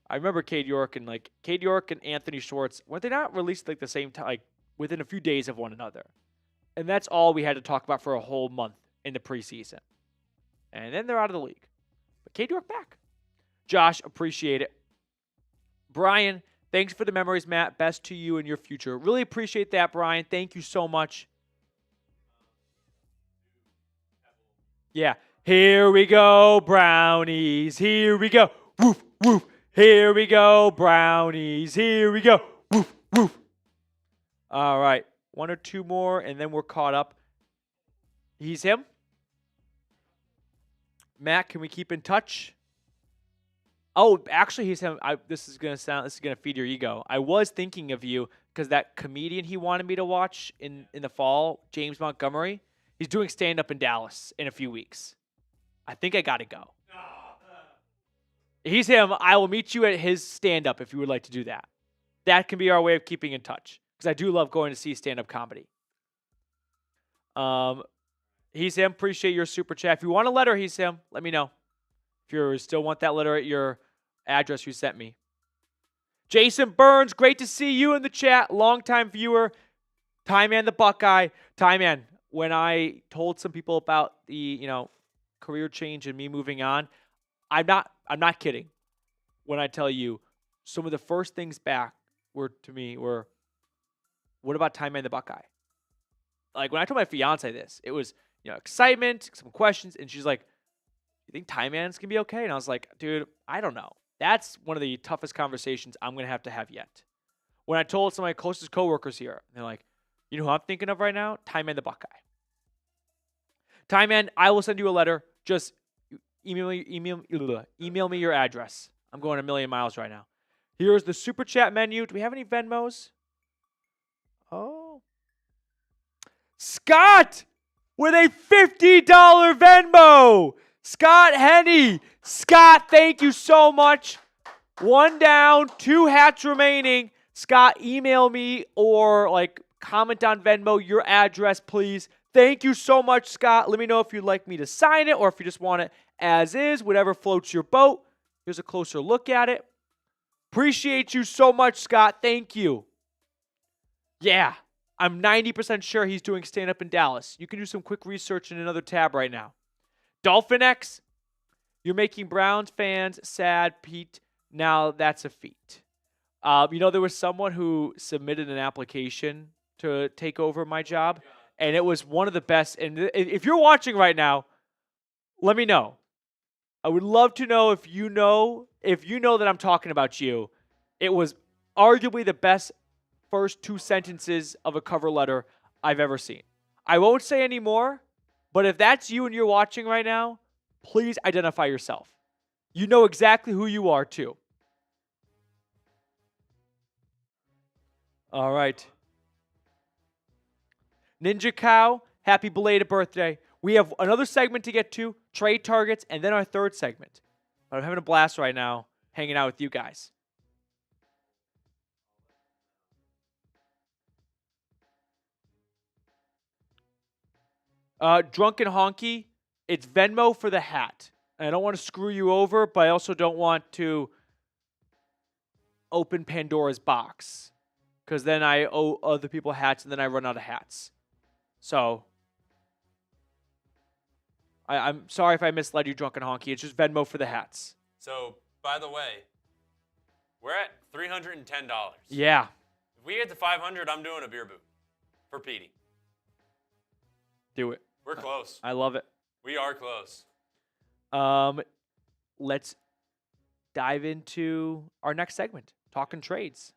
I remember Cade York and Anthony Schwartz. Weren't they not released like the same time, like within a few days of one another? And that's all we had to talk about for a whole month in the preseason. And then they're out of the league. But Cade York back. Josh, appreciate it. Brian, thanks for the memories, Matt. Best to you in your future. Really appreciate that, Brian. Thank you so much. Yeah. Here we go, Brownies. Here we go. Woof, woof. Here we go, Brownies. Here we go. Woof, woof. All right. 1 or 2 more, and then we're caught up. He's him. Matt, can we keep in touch? Oh, actually, he's him. This is gonna feed your ego. I was thinking of you because that comedian he wanted me to watch in the fall, James Montgomery, he's doing stand-up in Dallas in a few weeks. I think I gotta go. He's him. I will meet you at his stand-up if you would like to do that. That can be our way of keeping in touch because I do love going to see stand-up comedy. He's him. Appreciate your super chat. If you want a letter, he's him. Let me know. If you still want that letter at your address you sent me. Jason Burns, great to see you in the chat. Longtime viewer. Ty Man the Buckeye. Ty Man, when I told some people about the, career change and me moving on, I'm not kidding when I tell you some of the first things back were, what about Ty Man the Buckeye? Like when I told my fiance this, it was, excitement, some questions, and she's like, you think Ty Man's going to be okay? And I was like, dude, I don't know. That's one of the toughest conversations I'm going to have yet. When I told some of my closest coworkers here, they're like, you know who I'm thinking of right now? Ty Man the Buckeye. Ty Man, I will send you a letter. Just email me your address. I'm going a million miles right now. Here's the super chat menu. Do we have any Venmos? Oh. Scott with a $50 Venmo. Scott Henney. Scott, thank you so much. 1 down, 2 hats remaining. Scott, email me or comment on Venmo your address, please. Thank you so much, Scott. Let me know if you'd like me to sign it or if you just want it as is, whatever floats your boat. Here's a closer look at it. Appreciate you so much, Scott. Thank you. Yeah, I'm 90% sure he's doing stand-up in Dallas. You can do some quick research in another tab right now. Dolphin X, you're making Browns fans sad, Pete. Now that's a feat. There was someone who submitted an application to take over my job, and it was one of the best. And if you're watching right now, let me know. I would love to know if you know that I'm talking about you. It was arguably the best first 2 sentences of a cover letter I've ever seen. I won't say any more, but if that's you and you're watching right now, please identify yourself. You know exactly who you are, too. All right. Ninja Cow, happy belated birthday. We have another segment to get to, trade targets, and then our third segment. But I'm having a blast right now hanging out with you guys. Drunken Honky, it's Venmo for the hat. And I don't want to screw you over, but I also don't want to open Pandora's box. Because then I owe other people hats, and then I run out of hats. So, I'm sorry if I misled you, Drunken Honky. It's just Venmo for the hats. So, by the way, We're at $310. Yeah. If we get to 500, I'm doing a beer boot for Petey. Do it. We're close. I love it. We are close. Let's dive into our next segment, talking trades.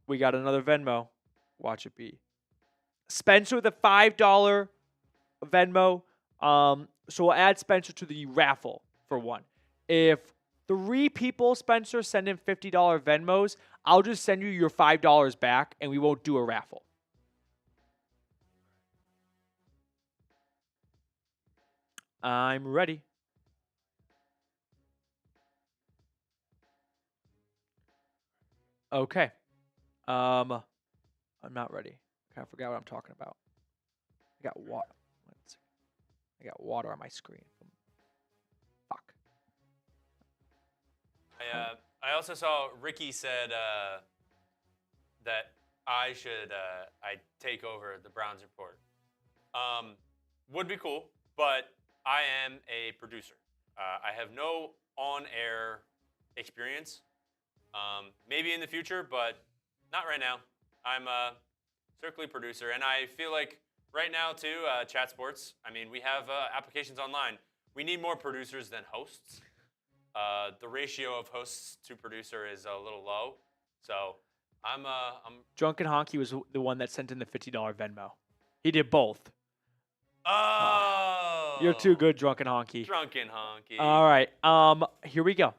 We got another Venmo. Watch it be. Spencer with a $5 Venmo. So we'll add Spencer to the raffle for one. If 3 people, Spencer, send in $50 Venmos, I'll just send you your $5 back and we won't do a raffle. I'm ready. Okay. I'm not ready. I forgot what I'm talking about. I got water. I got water on my screen. Fuck. I also saw Ricky said that I should I take over the Browns report. Would be cool, but I am a producer. I have no on-air experience. Maybe in the future, but not right now. I'm a strictly producer, and I feel like right now too, Chat Sports. I mean, we have applications online. We need more producers than hosts. The ratio of hosts to producer is a little low, so I'm. Drunken Honky was the one that sent in the $50 Venmo. He did both. Oh. You're too good, Drunken Honky. Drunken Honky. All right. Here we go.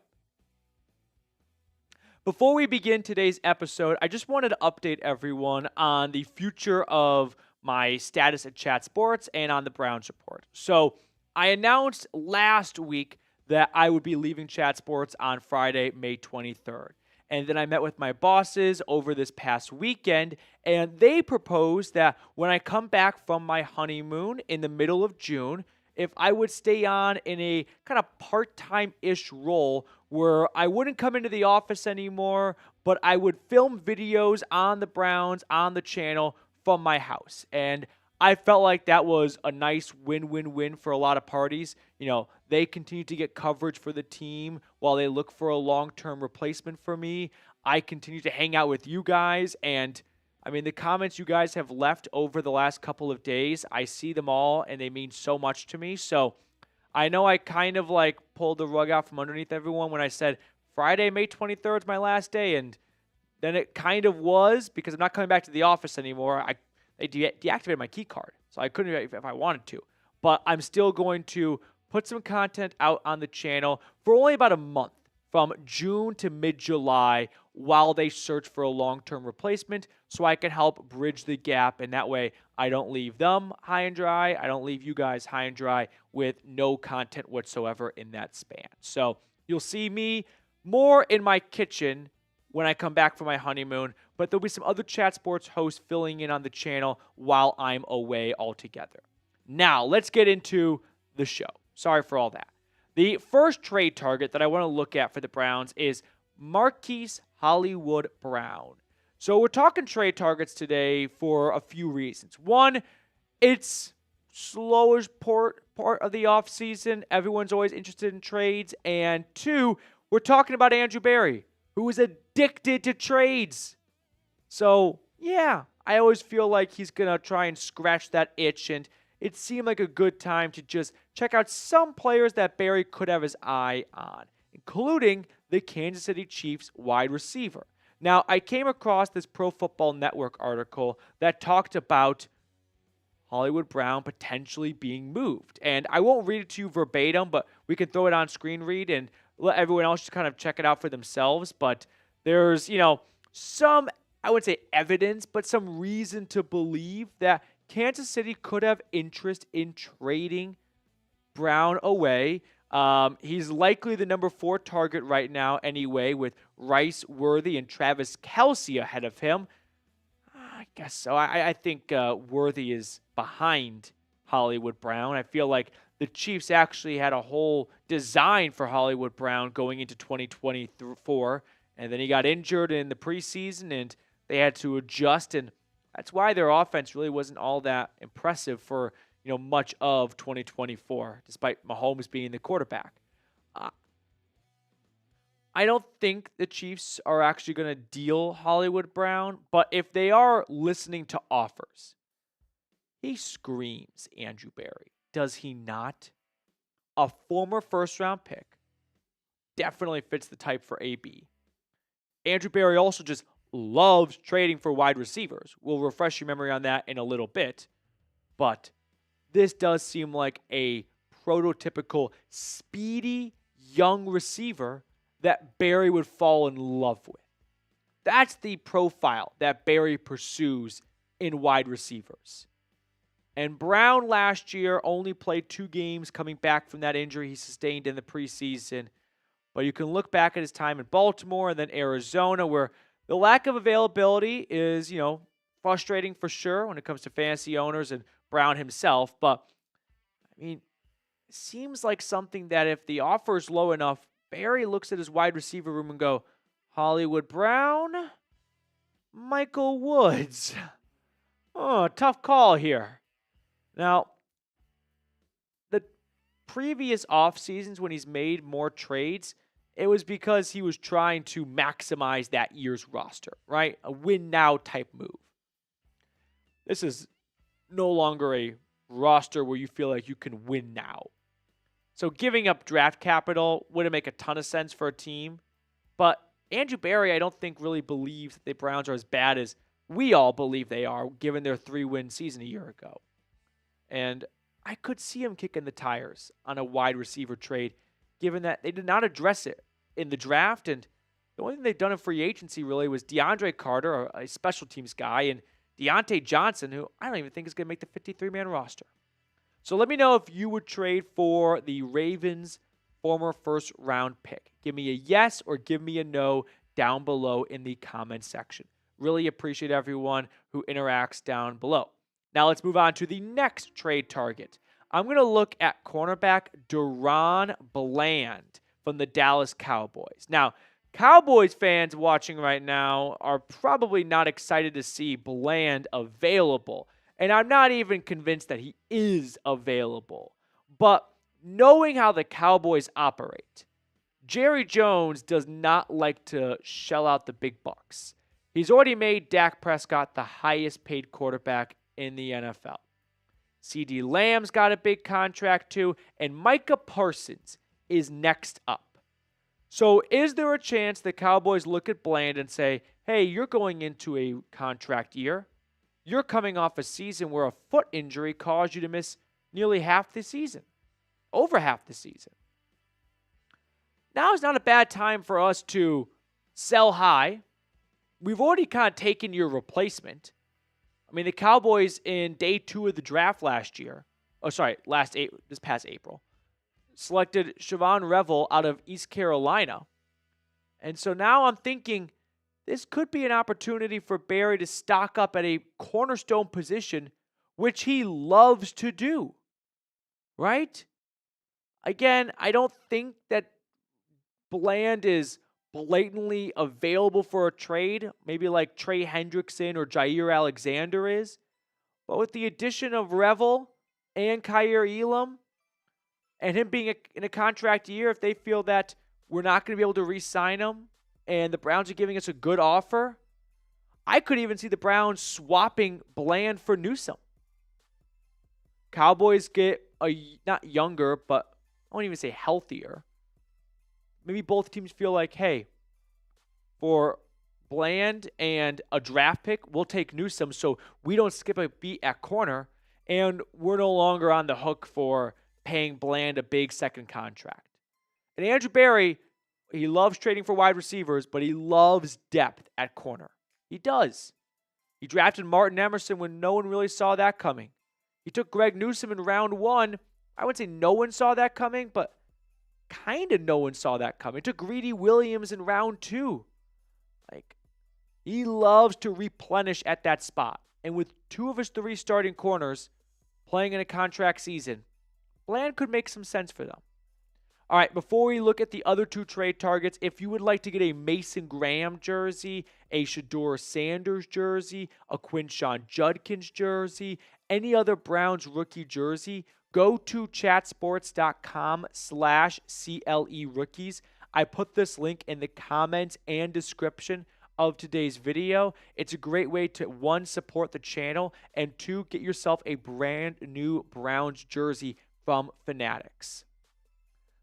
Before we begin today's episode, I just wanted to update everyone on the future of my status at Chat Sports and on the Browns report. So I announced last week that I would be leaving Chat Sports on Friday, May 23rd. And then I met with my bosses over this past weekend, and they proposed that when I come back from my honeymoon in the middle of June, if I would stay on in a kind of part-time-ish role where I wouldn't come into the office anymore, but I would film videos on the Browns on the channel from my house. And I felt like that was a nice win-win-win for a lot of parties. You know, they continue to get coverage for the team while they look for a long-term replacement for me. I continue to hang out with you guys, and I mean, the comments you guys have left over the last couple of days, I see them all, and they mean so much to me. So I know I kind of like pulled the rug out from underneath everyone when I said Friday, May 23rd is my last day, and then it kind of was because I'm not coming back to the office anymore. They deactivated my key card, so I couldn't if I wanted to. But I'm still going to put some content out on the channel for only about a month, from June to mid-July, while they search for a long-term replacement, so I can help bridge the gap, and that way I don't leave them high and dry. I don't leave you guys high and dry with no content whatsoever in that span. So you'll see me more in my kitchen when I come back from my honeymoon, but there'll be some other Chat Sports hosts filling in on the channel while I'm away altogether. Now, let's get into the show. Sorry for all that. The first trade target that I want to look at for the Browns is Marquise Hollywood Brown. So we're talking trade targets today for a few reasons. One, it's slowish part of the offseason. Everyone's always interested in trades. And two, we're talking about Andrew Berry, who is addicted to trades. So, yeah, I always feel like he's going to try and scratch that itch, and it seemed like a good time to just check out some players that Barry could have his eye on, including the Kansas City Chiefs wide receiver. Now, I came across this Pro Football Network article that talked about Hollywood Brown potentially being moved. And I won't read it to you verbatim, but we can throw it on screen read and let everyone else just kind of check it out for themselves. But there's, some, I wouldn't say evidence, but some reason to believe that Kansas City could have interest in trading Brown away. He's likely the number 4 target right now anyway, with Rice, Worthy, and Travis Kelce ahead of him. I guess so. I think Worthy is behind Hollywood Brown. I feel like the Chiefs actually had a whole design for Hollywood Brown going into 2024, and then he got injured in the preseason, and they had to adjust, and that's why their offense really wasn't all that impressive for much of 2024, despite Mahomes being the quarterback. I don't think the Chiefs are actually going to deal Hollywood Brown, but if they are listening to offers, he screams Andrew Berry. Does he not? A former first-round pick definitely fits the type for AB. Andrew Berry also just loves trading for wide receivers. We'll refresh your memory on that in a little bit. But this does seem like a prototypical speedy young receiver that Berry would fall in love with. That's the profile that Berry pursues in wide receivers. And Brown last year only played 2 games coming back from that injury he sustained in the preseason. But you can look back at his time in Baltimore and then Arizona, where the lack of availability is, frustrating for sure when it comes to fantasy owners and Brown himself. But, it seems like something that if the offer is low enough, Berry looks at his wide receiver room and go, Hollywood Brown, Michael Woods. Oh, tough call here. Now, the previous off seasons when he's made more trades, it was because he was trying to maximize that year's roster, right? A win now type move. This is no longer a roster where you feel like you can win now. So giving up draft capital wouldn't make a ton of sense for a team. But Andrew Berry, I don't think really believes that the Browns are as bad as we all believe they are, given their 3-win season a year ago. And I could see him kicking the tires on a wide receiver trade, given that they did not address it in the draft. And the only thing they've done in free agency really was DeAndre Carter, a special teams guy, and Deontay Johnson, who I don't even think is going to make the 53-man roster. So let me know if you would trade for the Ravens' former first-round pick. Give me a yes or give me a no down below in the comment section. Really appreciate everyone who interacts down below. Now let's move on to the next trade target. I'm going to look at cornerback DaRon Bland from the Dallas Cowboys. Now, Cowboys fans watching right now are probably not excited to see Bland available. And I'm not even convinced that he is available. But knowing how the Cowboys operate, Jerry Jones does not like to shell out the big bucks. He's already made Dak Prescott the highest paid quarterback in the NFL. CeeDee Lamb's got a big contract too, and Micah Parsons is next up. So is there a chance the Cowboys look at Bland and say, hey, you're going into a contract year. You're coming off a season where a foot injury caused you to miss nearly half the season, over half the season. Now is not a bad time for us to sell high. We've already kind of taken your replacement. The Cowboys in day 2 of the draft this past April, selected Siobhan Revel out of East Carolina. And so now I'm thinking this could be an opportunity for Berry to stock up at a cornerstone position, which he loves to do, right? Again, I don't think that Bland is blatantly available for a trade, maybe like Trey Hendrickson or Jair Alexander is. But with the addition of Revel and Kyer Elam, and him being in a contract year, if they feel that we're not going to be able to re-sign him, and the Browns are giving us a good offer, I could even see the Browns swapping Bland for Newsome. Cowboys get not younger, but I won't even say healthier. Maybe both teams feel like, hey, for Bland and a draft pick, we'll take Newsome so we don't skip a beat at corner, and we're no longer on the hook for paying Bland a big second contract. And Andrew Berry, he loves trading for wide receivers, but he loves depth at corner. He does. He drafted Martin Emerson when no one really saw that coming. He took Greg Newsome in round 1. I wouldn't say no one saw that coming, but kind of no one saw that coming. He took Greedy Williams in round 2. He loves to replenish at that spot. And with 2 of his 3 starting corners playing in a contract season, Bland could make some sense for them. All right, before we look at the other 2 trade targets, if you would like to get a Mason Graham jersey, a Shedeur Sanders jersey, a Quinshon Judkins jersey, any other Browns rookie jersey, go to chatsports.com/CLE rookies. I put this link in the comments and description of today's video. It's a great way to, one, support the channel, and two, get yourself a brand new Browns jersey from Fanatics.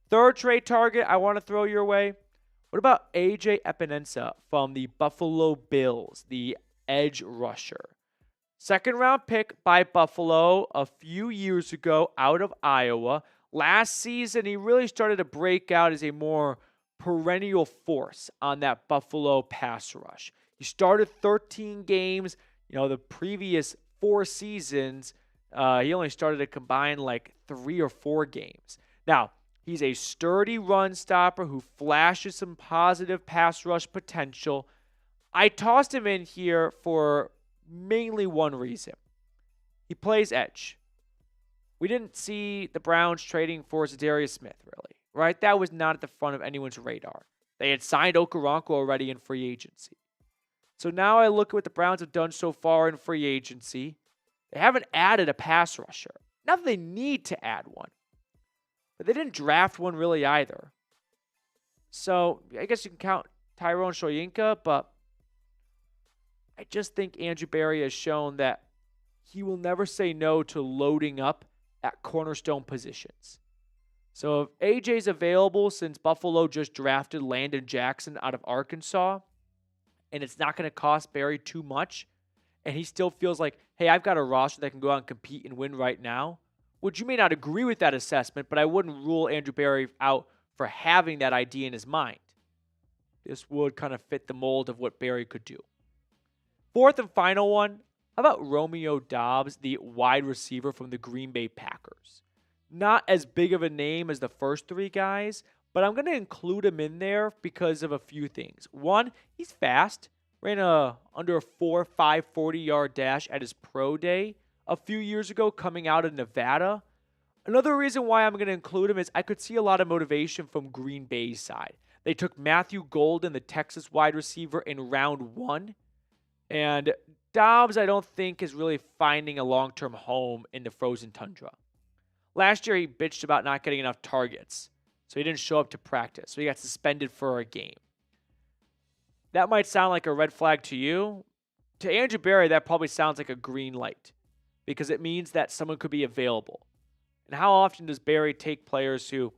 Third trade target I want to throw your way. What about A.J. Epinesa from the Buffalo Bills, the edge rusher? Second round pick by Buffalo a few years ago out of Iowa. Last season, he really started to break out as a more perennial force on that Buffalo pass rush. He started 13 games. The previous 4 seasons, he only started a combined like 3 or 4 games. Now, he's a sturdy run stopper who flashes some positive pass rush potential. I tossed him in here for mainly one reason. He plays edge. We didn't see the Browns trading for Zadarius Smith, really, right? That was not at the front of anyone's radar. They had signed Okoronkwo already in free agency. So now I look at what the Browns have done so far in free agency. They haven't added a pass rusher. Not that they need to add one, but they didn't draft one really either. So I guess you can count Tyrone Shoyinka, but I just think Andrew Berry has shown that he will never say no to loading up at cornerstone positions. So if AJ's available, since Buffalo just drafted Landon Jackson out of Arkansas, and it's not going to cost Berry too much, and he still feels like, hey, I've got a roster that can go out and compete and win right now, which you may not agree with that assessment, but I wouldn't rule Andrew Berry out for having that idea in his mind. This would kind of fit the mold of what Berry could do. Fourth and final one, how about Romeo Doubs, the wide receiver from the Green Bay Packers? Not as big of a name as the first 3 guys, but I'm going to include him in there because of a few things. One, he's fast. Ran under a 4.5 40-yard dash at his pro day a few years ago coming out of Nevada. Another reason why I'm going to include him is I could see a lot of motivation from Green Bay's side. They took Matthew Golden, the Texas wide receiver, in round 1. And Doubs, I don't think, is really finding a long-term home in the frozen tundra. Last year, he bitched about not getting enough targets, so he didn't show up to practice. So he got suspended for a game. That might sound like a red flag to you. To Andrew Berry, that probably sounds like a green light because it means that someone could be available. And how often does Berry take players who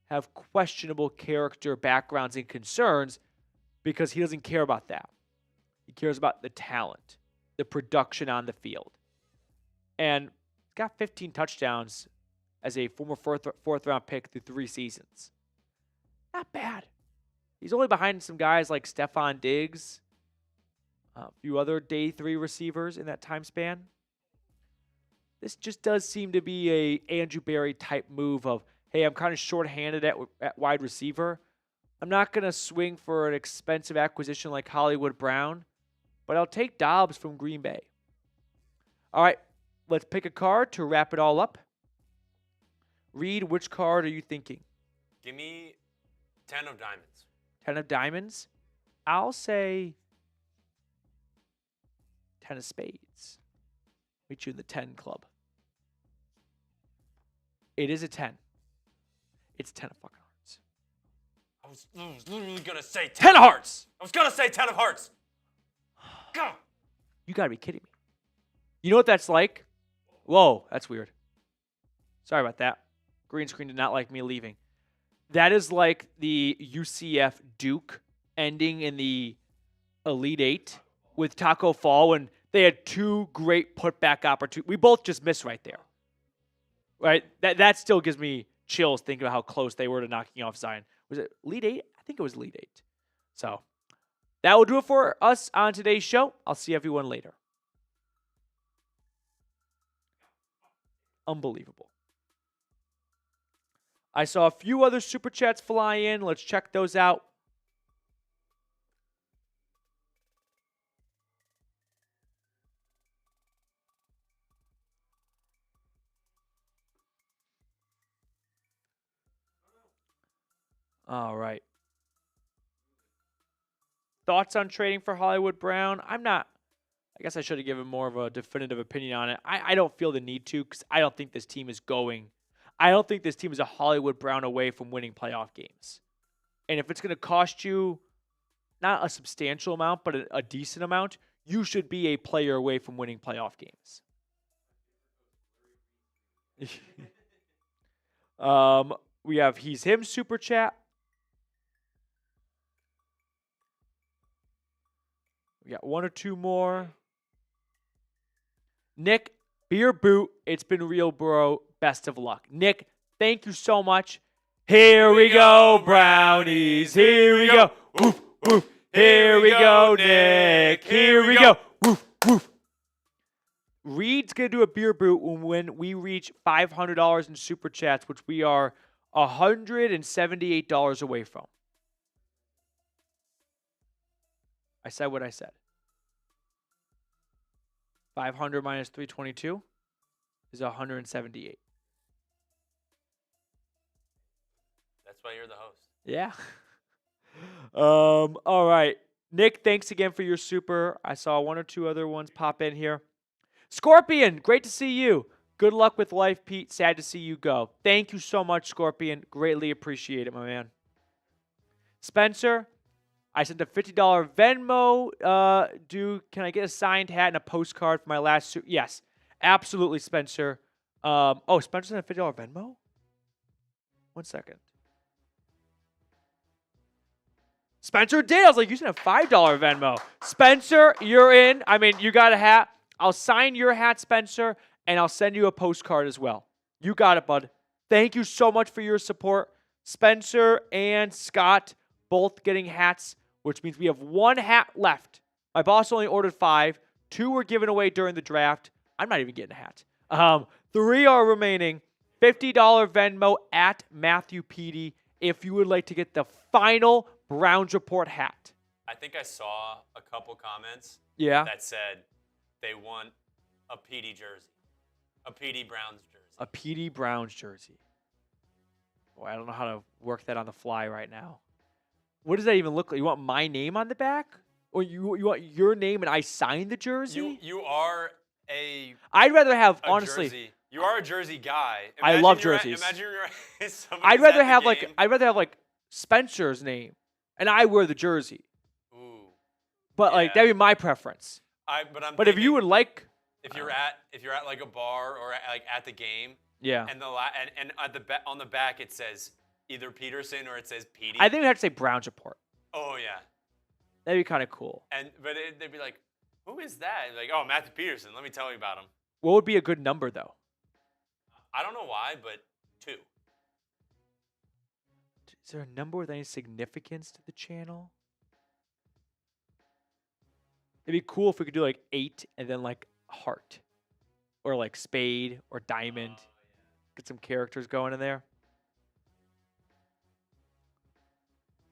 have questionable character, backgrounds, and concerns because he doesn't care about that? He cares about the talent, the production on the field. And got 15 touchdowns as a former fourth round pick through 3 seasons. Not bad. He's only behind some guys like Stephon Diggs, a few other day 3 receivers in that time span. This just does seem to be a Andrew Berry type move of, hey, I'm kind of short-handed at wide receiver. I'm not going to swing for an expensive acquisition like Hollywood Brown, but I'll take Doubs from Green Bay. All right, let's pick a card to wrap it all up. Reed, which card are you thinking? Give me 10 of diamonds. 10 of diamonds? I'll say 10 of spades. Meet you in the 10 club. It is a 10. It's 10 of fucking hearts. I was literally going to say 10 of hearts! I was going to say 10 of hearts. God. You got to be kidding me. You know what that's like? Whoa, that's weird. Sorry about that. Green screen did not like me leaving. That is like the UCF Duke ending in the Elite Eight with Taco Fall when they had 2 great putback opportunities. We both just missed right there. Right? That still gives me chills thinking about how close they were to knocking off Zion. Was it Elite Eight? I think it was Elite Eight. So that will do it for us on today's show. I'll see everyone later. Unbelievable. I saw a few other super chats fly in. Let's check those out. All right. Thoughts on trading for Hollywood Brown? I guess I should have given more of a definitive opinion on it. I don't feel the need to because I don't think this team is a Hollywood Brown away from winning playoff games. And if it's going to cost you not a substantial amount, but a decent amount, you should be a player away from winning playoff games. We have He's Him super chat. We got one or two more. Nick, beer boot. It's been real, bro. Best of luck. Nick, thank you so much. Here we go, Brownies. Here we go. Woof, woof. Here we go, Nick. Here we go. Woof, woof. Reed's going to do a beer boot when we reach $500 in super chats, which we are $178 away from. I said what I said. 500 minus 322 is 178. That's why you're the host. Yeah. All right. Nick, thanks again for your super. I saw one or two other ones pop in here. Scorpion, great to see you. Good luck with life, Pete. Sad to see you go. Thank you so much, Scorpion. Greatly appreciate it, my man. Spencer, I sent a $50 Venmo. Can I get a signed hat and a postcard for my last suit? Yes, absolutely, Spencer. Spencer sent a $50 Venmo? 1 second. Spencer did. I was like, you sent a $5 Venmo. Spencer, you're in. I mean, you got a hat. I'll sign your hat, Spencer, and I'll send you a postcard as well. You got it, bud. Thank you so much for your support. Spencer and Scott both getting hats, which means we have one hat left. My boss only ordered 5. 2 were given away during the draft. I'm not even getting a hat. 3 are remaining. $50 Venmo at Matthew Petey if you would like to get the final Browns Report hat. I think I saw a couple comments that said they want a Petey jersey. A Petey Browns jersey. A Petey Browns jersey. Boy, I don't know how to work that on the fly right now. What does that even look like? You want my name on the back? Or you want your name and I sign the jersey? You are a I'd rather have, honestly. Jersey. You are a jersey guy. I love jerseys. Imagine you're I'd rather have like Spencer's name and I wear the jersey. Ooh. But like that'd be my preference. But if you would like, if you're at like a bar or at the game, and on the back it says either Peterson or it says Petey. I think we have to say Browns Report. Oh yeah, that'd be kind of cool. But they'd be like, who is that? Like, oh, Matthew Peterson. Let me tell you about him. What would be a good number though? I don't know why, but 2. Is there a number with any significance to the channel? It'd be cool if we could do like 8 and then like heart. Or like spade or diamond. Get some characters going in there.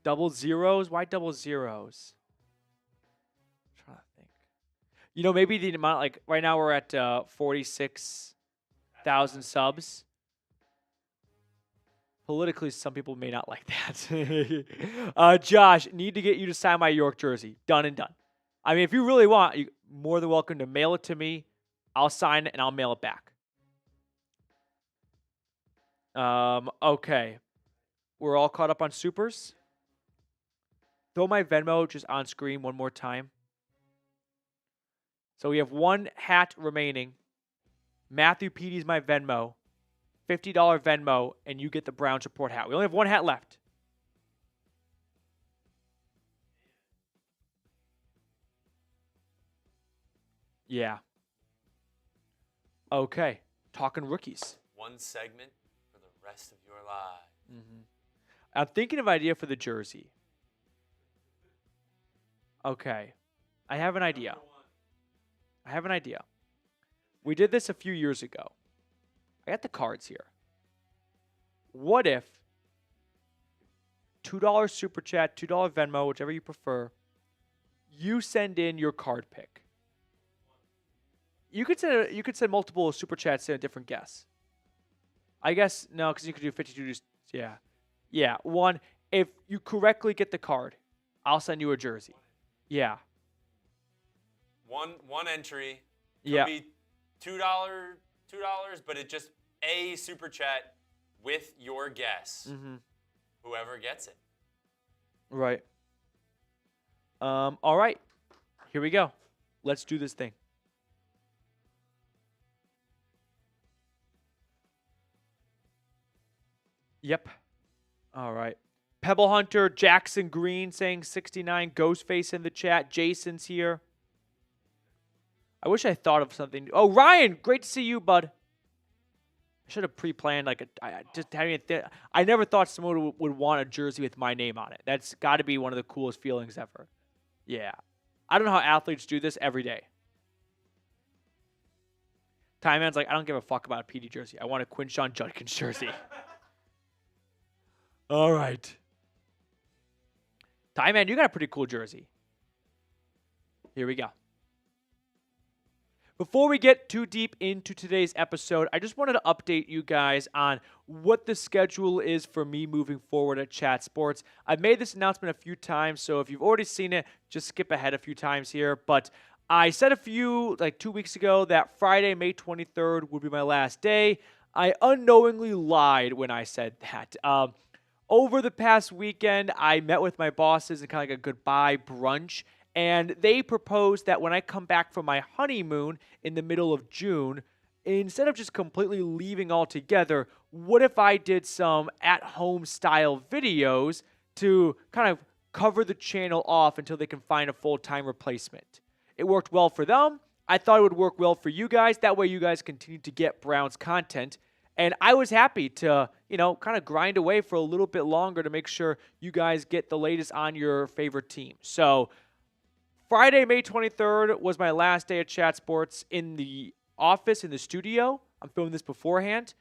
Double zeros? Why double zeros? I'm trying to think. Maybe the amount, like right now we're at 46,000 subs. Politically, some people may not like that. Josh, need to get you to sign my York jersey. Done and done. I mean, if you really want, you're more than welcome to mail it to me. I'll sign it and I'll mail it back. Okay. We're all caught up on supers. Throw my Venmo just on screen one more time. So we have one hat remaining. Matthew Petey's my Venmo. $50 Venmo, and you get the Browns Report hat. We only have one hat left. Yeah. Okay. Talking rookies. One segment for the rest of your life. Mm-hmm. I'm thinking of an idea for the jersey. Okay. I have an idea. We did this a few years ago. I got the cards here. What if $2 Super Chat, $2 Venmo, whichever you prefer, you send in your card pick? You could send multiple Super Chats in a different guess. I guess, no, because you could do 52. Yeah. One, if you correctly get the card, I'll send you a jersey. Yeah. One entry could be $2, but it just a Super Chat with your guess. Mm-hmm. Whoever gets it. Right. All right. Here we go. Let's do this thing. Yep. All right. Pebble Hunter, Jackson Green saying 69. Ghostface in the chat. Jason's here. I wish I thought of something. Oh, Ryan, great to see you, bud. I should have pre-planned I never thought someone would want a jersey with my name on it. That's got to be one of the coolest feelings ever. Yeah. I don't know how athletes do this every day. Time Man's like, I don't give a fuck about a Petey jersey. I want a Quinshon Judkins jersey. All right. Time Man, you got a pretty cool jersey. Here we go. Before we get too deep into today's episode, I just wanted to update you guys on what the schedule is for me moving forward at Chat Sports. I've made this announcement a few times, so if you've already seen it, just skip ahead a few times here. But I said 2 weeks ago, that Friday, May 23rd would be my last day. I unknowingly lied when I said that. Over the past weekend, I met with my bosses and kind of like a goodbye brunch. And they proposed that when I come back from my honeymoon in the middle of June, instead of just completely leaving altogether, what if I did some at-home style videos to kind of cover the channel off until they can find a full-time replacement? It worked well for them. I thought it would work well for you guys. That way you guys continue to get Browns content. And I was happy to, kind of grind away for a little bit longer to make sure you guys get the latest on your favorite team. So Friday, May 23rd was my last day at Chat Sports in the office, in the studio. I'm filming this beforehand.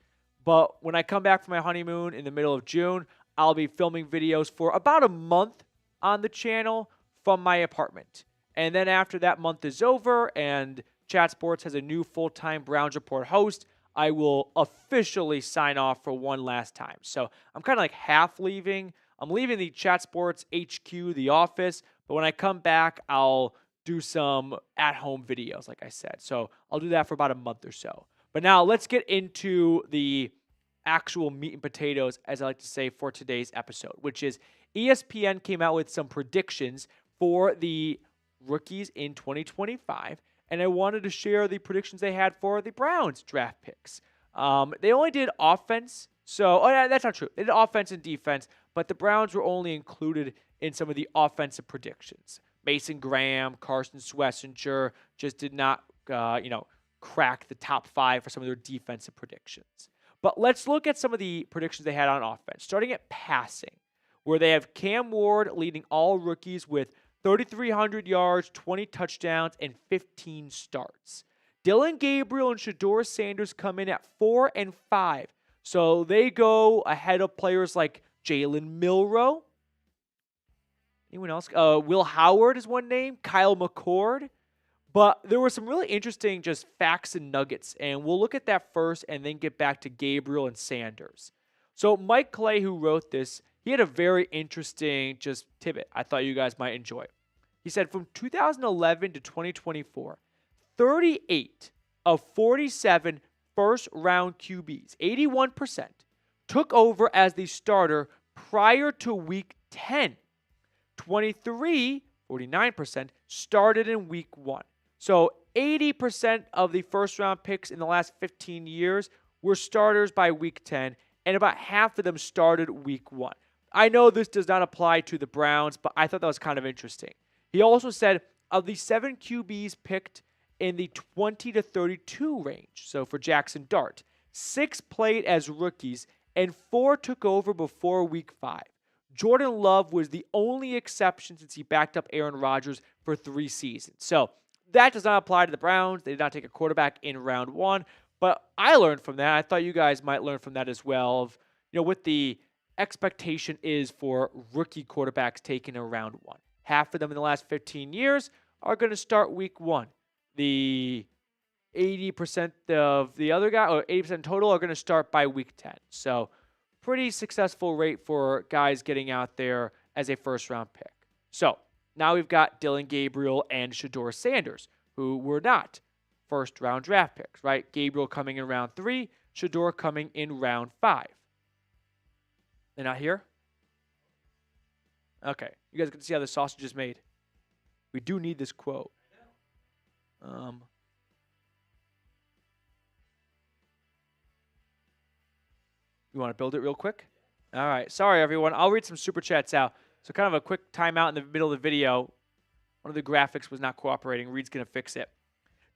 But when I come back from my honeymoon in the middle of June, I'll be filming videos for about a month on the channel from my apartment. And then after that month is over and Chat Sports has a new full-time Browns Report host, I will officially sign off for one last time. So I'm kind of like half leaving. I'm leaving the Chat Sports HQ, the office, but when I come back, I'll do some at-home videos, like I said. So I'll do that for about a month or so. But now let's get into the actual meat and potatoes, as I like to say, for today's episode, which is ESPN came out with some predictions for the rookies in 2025, and I wanted to share the predictions they had for the Browns draft picks. They only did offense, that's not true. They did offense and defense, but the Browns were only included in some of the offensive predictions. Mason Graham, Carson Schlesinger just did not, crack the top 5 for some of their defensive predictions. But let's look at some of the predictions they had on offense, starting at passing, where they have Cam Ward leading all rookies with 3,300 yards, 20 touchdowns, and 15 starts. Dylan Gabriel and Shedeur Sanders come in at 4 and 5. So they go ahead of players like Jalen Milroe. Anyone else? Will Howard is one name. Kyle McCord. But there were some really interesting just facts and nuggets. And we'll look at that first and then get back to Gabriel and Sanders. So Mike Clay, who wrote this, he had a very interesting just tidbit I thought you guys might enjoy. He said from 2011 to 2024, 38 of 47 first-round QBs, 81%, took over as the starter prior to Week 10. 23, 49%, started in Week 1. So 80% of the first-round picks in the last 15 years were starters by Week 10, and about half of them started Week 1. I know this does not apply to the Browns, but I thought that was kind of interesting. He also said of the 7 QBs picked in the 20 to 32 range, so for Jackson Dart, 6 played as rookies, and 4 took over before Week 5. Jordan Love was the only exception since he backed up Aaron Rodgers for 3 seasons. So that does not apply to the Browns. They did not take a quarterback in round 1. But I learned from that. I thought you guys might learn from that as well of, what the expectation is for rookie quarterbacks taken in round 1. Half of them in the last 15 years are going to start Week 1. The 80% of the other guy, or 80% total, are going to start by Week 10. So pretty successful rate for guys getting out there as a first-round pick. So now we've got Dylan Gabriel and Shedeur Sanders, who were not first-round draft picks, right? Gabriel coming in round 3, Shedeur coming in round 5. They're not here? Okay. You guys get to see how the sausage is made. We do need this quote. You want to build it real quick? All right. Sorry, everyone. I'll read some super chats out. So kind of a quick timeout in the middle of the video. One of the graphics was not cooperating. Reed's going to fix it.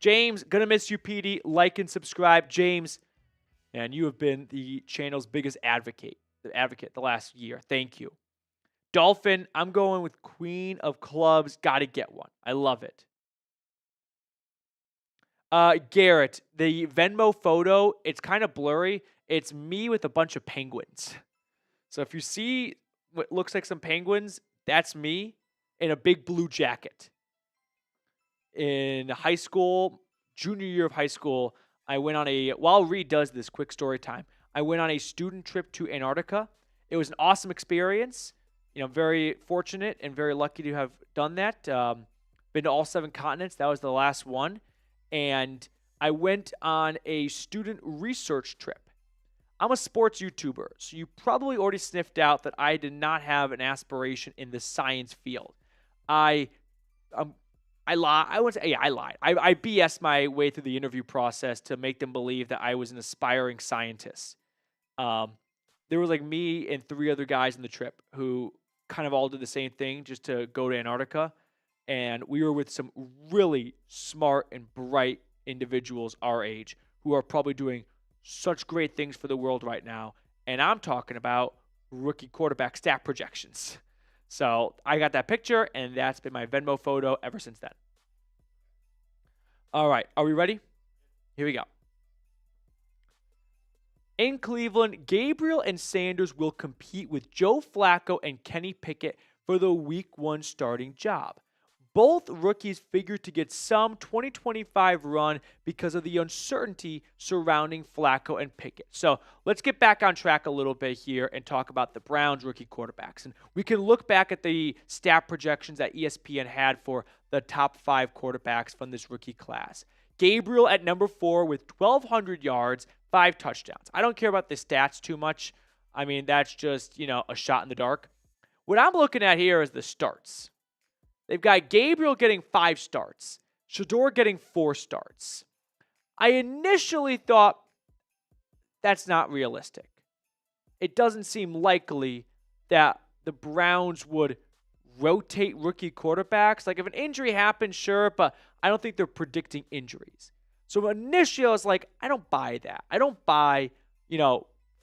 James, going to miss you, Petey. Like and subscribe. James, and you have been the channel's biggest advocate the last year. Thank you. Dolphin, I'm going with Queen of Clubs. Got to get one. I love it. Garrett, the Venmo photo, it's kind of blurry. It's me with a bunch of penguins. So if you see what looks like some penguins, that's me in a big blue jacket. In high school, junior year of high school, I went on while Reed does this, quick story time, I went on a student trip to Antarctica. It was an awesome experience. Very fortunate and very lucky to have done that. Been to all 7 continents. That was the last one. And I went on a student research trip. I'm a sports YouTuber, so you probably already sniffed out that I did not have an aspiration in the science field. I lied. I wouldn't say, yeah, I lied. I BS my way through the interview process to make them believe that I was an aspiring scientist. There was like me and 3 other guys in the trip who kind of all did the same thing just to go to Antarctica. And we were with some really smart and bright individuals our age who are probably doing such great things for the world right now. And I'm talking about rookie quarterback stat projections. So I got that picture, and that's been my Venmo photo ever since then. All right, are we ready? Here we go. In Cleveland, Gabriel and Sanders will compete with Joe Flacco and Kenny Pickett for the Week 1 starting job. Both rookies figure to get some 2025 run because of the uncertainty surrounding Flacco and Pickett. So let's get back on track a little bit here and talk about the Browns rookie quarterbacks. And we can look back at the stat projections that ESPN had for the top 5 quarterbacks from this rookie class. Gabriel at number 4 with 1,200 yards, 5 touchdowns. I don't care about the stats too much. I mean, that's just, a shot in the dark. What I'm looking at here is the starts. They've got Gabriel getting 5 starts, Shedeur getting 4 starts. I initially thought that's not realistic. It doesn't seem likely that the Browns would rotate rookie quarterbacks. Like if an injury happens, sure, but I don't think they're predicting injuries. So initially I was like, I don't buy that. I don't buy,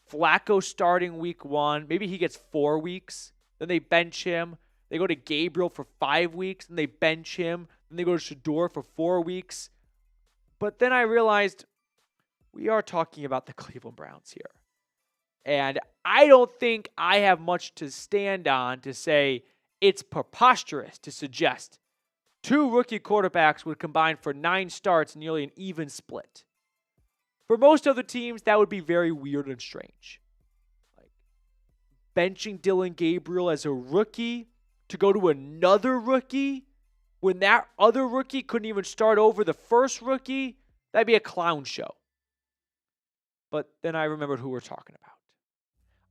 Flacco starting week 1. Maybe he gets 4 weeks. Then they bench him. They go to Gabriel for 5 weeks, and they bench him. Then they go to Shedeur for 4 weeks. But then I realized we are talking about the Cleveland Browns here. And I don't think I have much to stand on to say it's preposterous to suggest 2 rookie quarterbacks would combine for 9 starts, nearly an even split. For most other teams, that would be very weird and strange. Like benching Dylan Gabriel as a rookie to go to another rookie when that other rookie couldn't even start over the first rookie, that'd be a clown show. But then I remembered who we're talking about.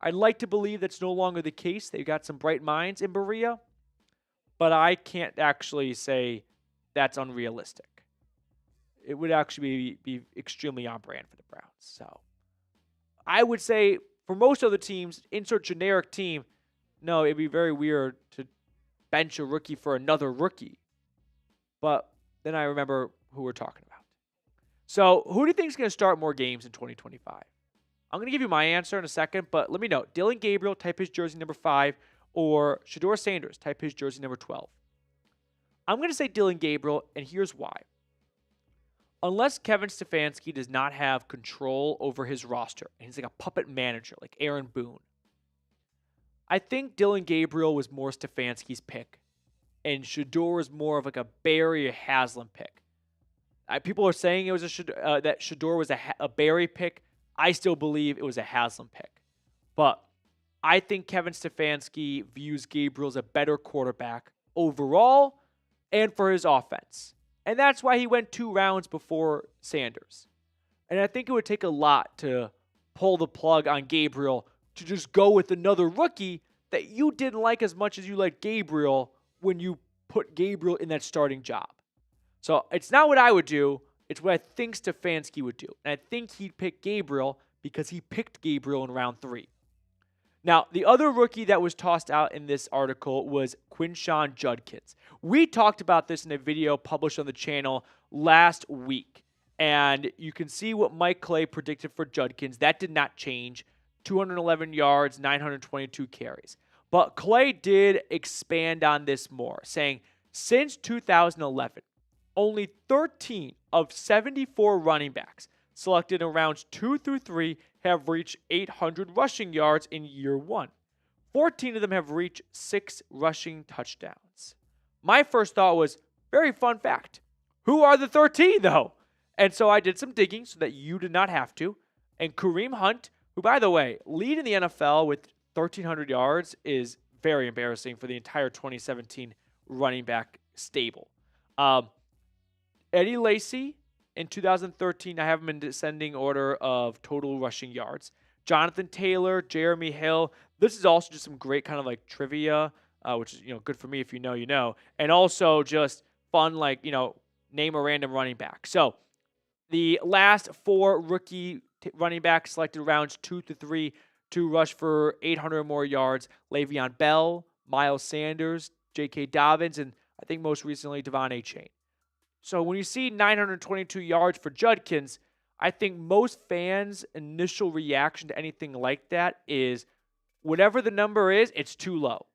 I'd like to believe that's no longer the case. They've got some bright minds in Berea, but I can't actually say that's unrealistic. It would actually be extremely on brand for the Browns. So I would say for most other teams, insert generic team, no, it'd be very weird to bench a rookie for another rookie. But then I remember who we're talking about. So who do you think is going to start more games in 2025? I'm going to give you my answer in a second, but let me know. Dylan Gabriel, type his jersey number 5, or Shedeur Sanders, type his jersey number 12. I'm going to say Dylan Gabriel, and here's why. Unless Kevin Stefanski does not have control over his roster, and he's like a puppet manager, like Aaron Boone, I think Dylan Gabriel was more Stefanski's pick, and Shedeur was more of like a Barry or Haslam pick. People are saying it was that Shedeur was a Barry pick. I still believe it was a Haslam pick. But I think Kevin Stefanski views Gabriel as a better quarterback overall and for his offense. And that's why he went 2 rounds before Sanders. And I think it would take a lot to pull the plug on Gabriel to just go with another rookie that you didn't like as much as you liked Gabriel when you put Gabriel in that starting job. So it's not what I would do. It's what I think Stefanski would do. And I think he'd pick Gabriel because he picked Gabriel in round 3. Now, the other rookie that was tossed out in this article was Quinshon Judkins. We talked about this in a video published on the channel last week. And you can see what Mike Clay predicted for Judkins. That did not change. 211 yards, 922 carries. But Clay did expand on this more, saying since 2011, only 13 of 74 running backs selected in rounds 2 through 3 have reached 800 rushing yards in year 1. 14 of them have reached 6 rushing touchdowns. My first thought was, very fun fact. Who are the 13, though? And so I did some digging so that you did not have to. And Kareem Hunt, who, by the way, lead in the NFL with 1,300 yards, is very embarrassing for the entire 2017 running back stable. Eddie Lacy, in 2013, I have him in descending order of total rushing yards. Jonathan Taylor, Jeremy Hill. This is also just some great kind of like trivia, which is, good for me if you know, you know. And also just fun, like, name a random running back. So the last 4 rookie running backs selected rounds 2 to 3 to rush for 800 or more yards. Le'Veon Bell, Miles Sanders, J.K. Dobbins, and I think most recently Devon Achane. So when you see 922 yards for Judkins, I think most fans' initial reaction to anything like that is whatever the number is, it's too low.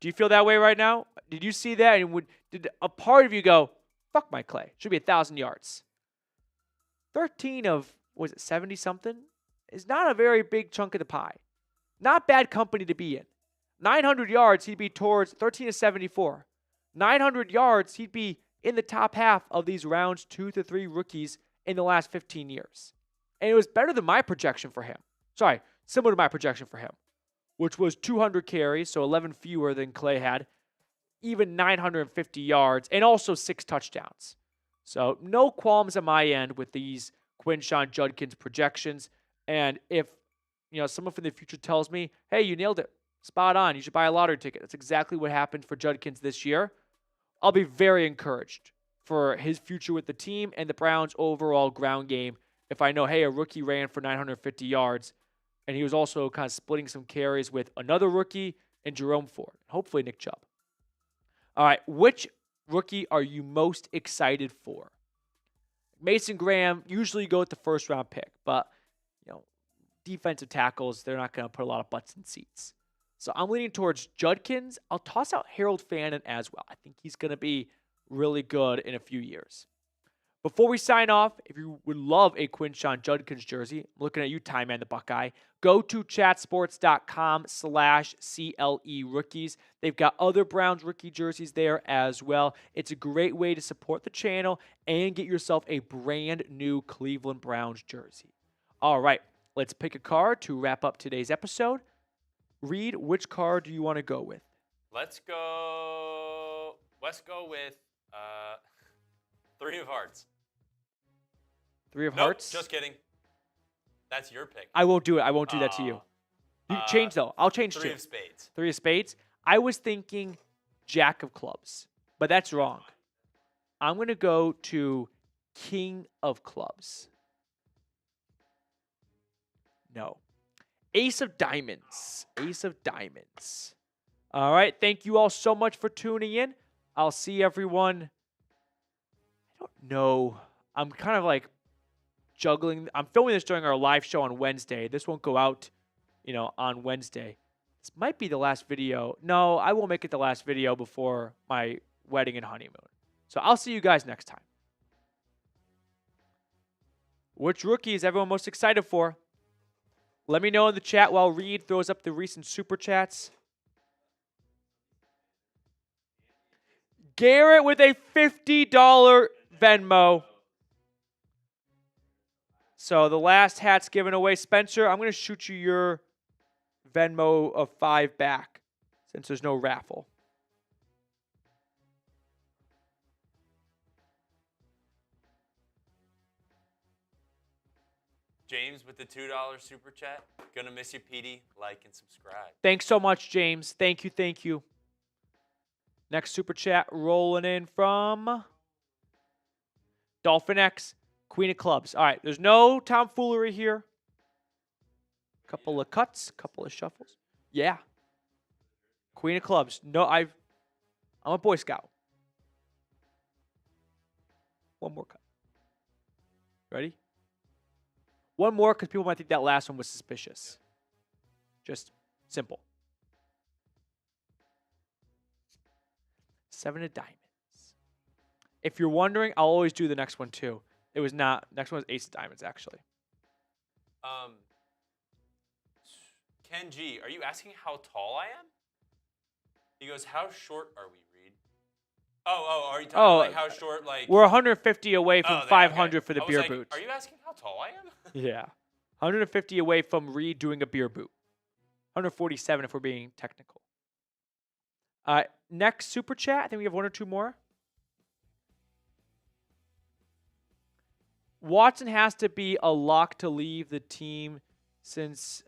Do you feel that way right now? Did you see that? And did a part of you go, fuck Mike Clay, should be 1,000 yards? 13 of, 70-something? Is not a very big chunk of the pie. Not bad company to be in. 900 yards, he'd be towards 13 of 74. 900 yards, he'd be in the top half of these rounds 2 to 3 rookies in the last 15 years. And it was better than my projection for him. Sorry, similar to my projection for him, which was 200 carries, so 11 fewer than Clay had, even 950 yards, and also 6 touchdowns. So no qualms on my end with these Quinshon Judkins projections. And if someone from the future tells me, hey, you nailed it, spot on, you should buy a lottery ticket, that's exactly what happened for Judkins this year, I'll be very encouraged for his future with the team and the Browns' overall ground game if I know, hey, a rookie ran for 950 yards, and he was also kind of splitting some carries with another rookie and Jerome Ford, hopefully Nick Chubb. All right, which rookie are you most excited for? Mason Graham, usually you go with the first-round pick, but defensive tackles, they're not going to put a lot of butts in seats. So I'm leaning towards Judkins. I'll toss out Harold Fannin as well. I think he's going to be really good in a few years. Before we sign off, if you would love a Quinshon Judkins jersey, I'm looking at you, Ty Man the Buckeye, go to chatsports.com/CLE rookies. They've got other Browns rookie jerseys there as well. It's a great way to support the channel and get yourself a brand new Cleveland Browns jersey. All right, let's pick a card to wrap up today's episode. Reed, which card do you want to go with? Let's go with 3 of Hearts. 3 of Nope, Hearts? just kidding. That's your pick. I won't do it. I won't do that to you. You change, though. I'll change 3 too. 3 of Spades. 3 of Spades. I was thinking Jack of Clubs, but that's wrong. I'm going to go to King of Clubs. No. Ace of Diamonds. Ace of Diamonds. All right. Thank you all so much for tuning in. I'll see everyone. I don't know. I'm kind of like juggling. I'm filming this during our live show on Wednesday. This won't go out, on Wednesday. This might be the last video. No, I won't make it the last video before my wedding and honeymoon. So I'll see you guys next time. Which rookie is everyone most excited for? Let me know in the chat while Reed throws up the recent super chats. Garrett with a $50 Venmo. So the last hat's given away. Spencer, I'm going to shoot you your Venmo of 5 back since there's no raffle. James with the $2 super chat. Gonna miss you, Petey. Like and subscribe. Thanks so much, James. Thank you, thank you. Next super chat rolling in from Dolphin X, Queen of Clubs. All right, there's no tomfoolery here. Couple of cuts, couple of shuffles. Yeah. Queen of Clubs. No, I'm a Boy Scout. One more cut. Ready? One more because people might think that last one was suspicious. Just simple. 7 of diamonds. If you're wondering, I'll always do the next one too. It was not. Next one was ace of diamonds, actually. Ken G, are you asking how tall I am? He goes, how short are we, Reed? Are you talking like how short, like... We're 150 away from 500 for the beer boot. Are you asking how tall I am? Yeah. 150 away from Reed doing a beer boot. 147 if we're being technical. Next super chat. I think we have one or two more. Watson has to be a lock to leave the team since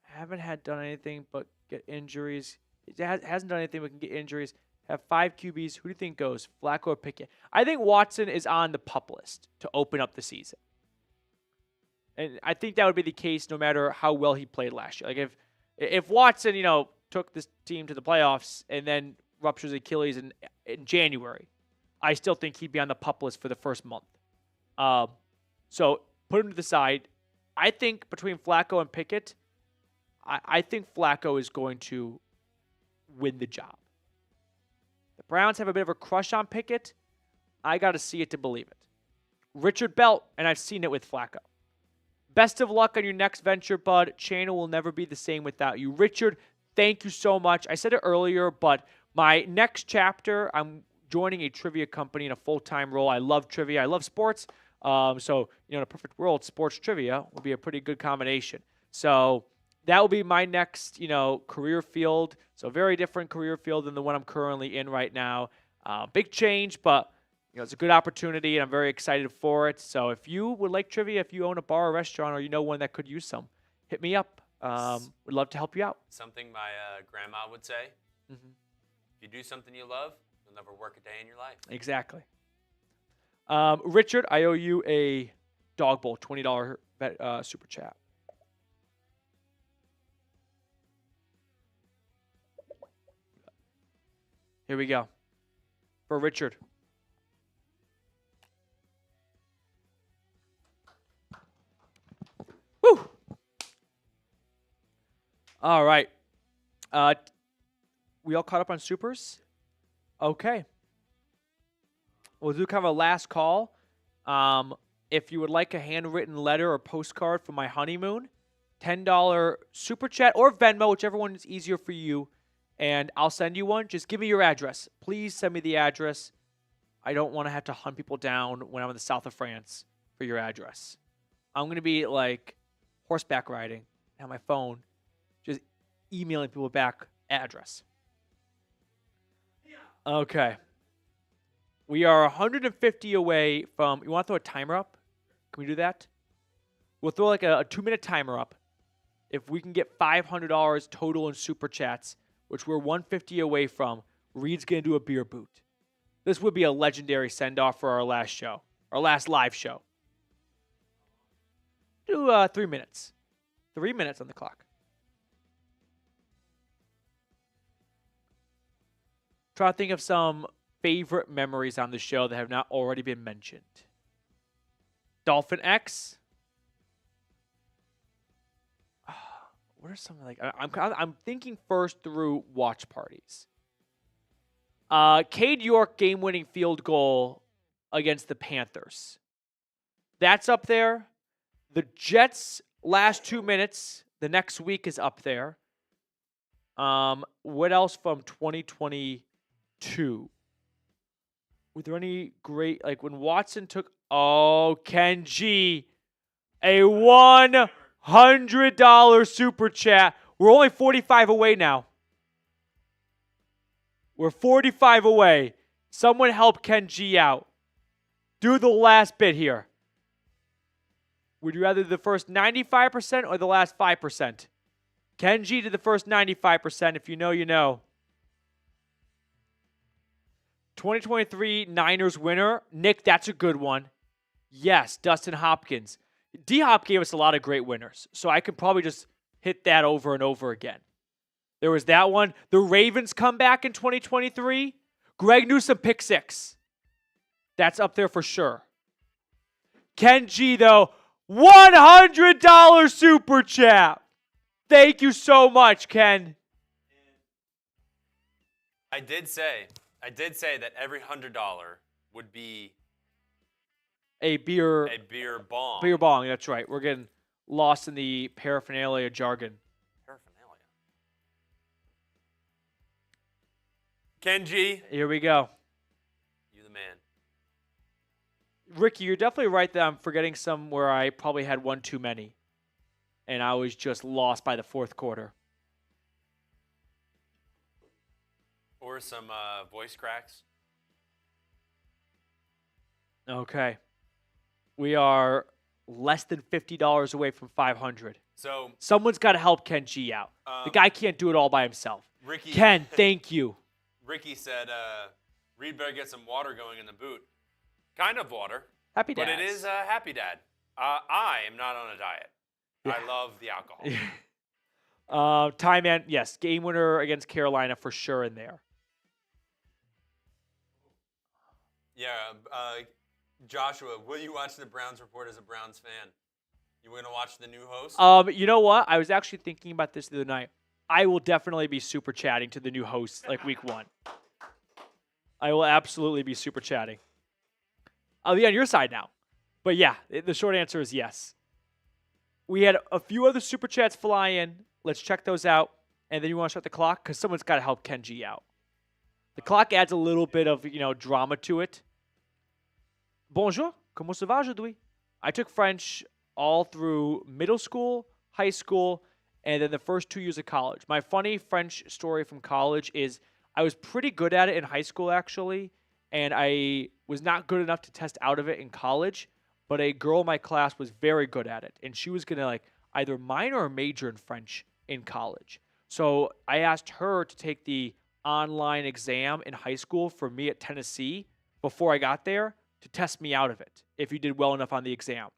haven't done anything but get injuries. It hasn't done anything but can get injuries. Have 5 QBs. Who do you think goes? Flacco or Pickett? I think Watson is on the pup list to open up the season. And I think that would be the case no matter how well he played last year. Like if Watson, took this team to the playoffs and then ruptures Achilles in January, I still think he'd be on the pup list for the first month. So put him to the side. I think between Flacco and Pickett, I think Flacco is going to win the job. The Browns have a bit of a crush on Pickett. I got to see it to believe it. Richard Belt, and I've seen it with Flacco. Best of luck on your next venture, bud. Channel will never be the same without you. Richard, thank you so much. I said it earlier, but my next chapter, I'm joining a trivia company in a full-time role. I love trivia. I love sports. So, in a perfect world, sports trivia would be a pretty good combination. So that will be my next, career field. So very different career field than the one I'm currently in right now. Big change, but it's a good opportunity, and I'm very excited for it. So if you would like trivia, if you own a bar or restaurant, or you know one that could use some, hit me up. Would love to help you out. Something my grandma would say. Mm-hmm. If you do something you love, you'll never work a day in your life. Exactly. Richard, I owe you a dog bowl, $20 super chat. Here we go. For Richard. Woo! All right. We all caught up on supers? Okay. We'll do kind of a last call. If you would like a handwritten letter or postcard for my honeymoon, $10 super chat or Venmo, whichever one is easier for you, and I'll send you one. Just give me your address. Please send me the address. I don't want to have to hunt people down when I'm in the south of France for your address. I'm going to be like horseback riding on my phone, just emailing people back address. Okay. We are 150 away from... You want to throw a timer up? Can we do that? We'll throw like a 2-minute timer up. If we can get $500 total in super chats, which we're 150 away from, Reed's going to do a beer boot. This would be a legendary send-off for our last show. Our last live show. Do 3 minutes. 3 minutes on the clock. Try to think of some favorite memories on the show that have not already been mentioned. Dolphin X. What are some like? I'm thinking first through watch parties. Cade York game-winning field goal against the Panthers. That's up there. The Jets last 2 minutes. The next week is up there. What else from 2022? Were there any great, like when Watson took, Ken G, a $100 super chat. We're only 45 away now. We're 45 away. Someone help Ken G out. Do the last bit here. Would you rather do the first 95% or the last 5%? Kenji did the first 95%. If you know, you know. 2023 Niners winner. Nick, that's a good one. Yes, Dustin Hopkins. D-Hop gave us a lot of great winners, so I could probably just hit that over and over again. There was that one. The Ravens come back in 2023. Greg Newsome pick 6. That's up there for sure. Kenji, though, $100 super chat. Thank you so much, Ken. I did say that every $100 would be a beer bong. Beer bong, that's right. We're getting lost in the paraphernalia jargon. Kenji. Here we go. You the man. Ricky, you're definitely right that I'm forgetting some where I probably had one too many. And I was just lost by the fourth quarter. Or some voice cracks. Okay. We are less than $50 away from 500. So someone's got to help Kenji out. The guy can't do it all by himself. Ricky, Ken, thank you. Ricky said, Reed better get some water going in the boot. Kind of water. Happy Dad. But it is Happy Dad. I am not on a diet. Yeah. I love the alcohol. Time Man, yes, game winner against Carolina for sure in there. Yeah, Joshua, will you watch the Browns Report as a Browns fan? You going to watch the new host? You know what? I was actually thinking about this the other night. I will definitely be super chatting to the new host like week 1. I will absolutely be super chatting. I'll be on your side now. But yeah, the short answer is yes. We had a few other super chats fly in. Let's check those out. And then you want to start the clock? Because someone's got to help Kenji out. The clock adds a little bit of, drama to it. Bonjour, comment ça va aujourd'hui? I took French all through middle school, high school, and then the first 2 years of college. My funny French story from college is I was pretty good at it in high school, actually, and I was not good enough to test out of it in college, but a girl in my class was very good at it, and she was going to either minor or major in French in college. So I asked her to take the online exam in high school for me at Tennessee before I got there to test me out of it if you did well enough on the exam.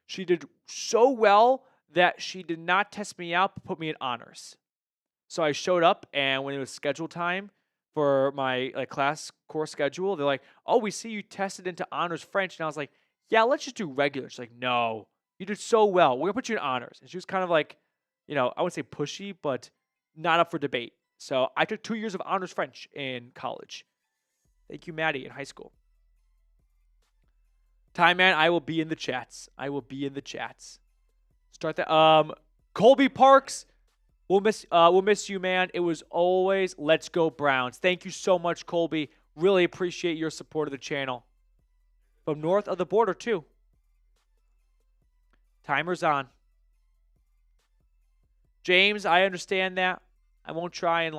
She did so well that she did not test me out but put me in honors. So I showed up, and when it was schedule time for my class course schedule, they're like, "Oh, we see you tested into honors French." And I was like, "Yeah, let's just do regular." She's like, "No, you did so well. We're going to put you in honors." And she was kind of I wouldn't say pushy, but not up for debate. So I took 2 years of honors French in college. Thank you, Maddie, in high school. Time Man, I will be in the chats. Start that. Colby Parks, we'll miss you, man. It was always let's go Browns. Thank you so much, Colby. Really appreciate your support of the channel. From north of the border, too. Timer's on. James, I understand that. I won't try and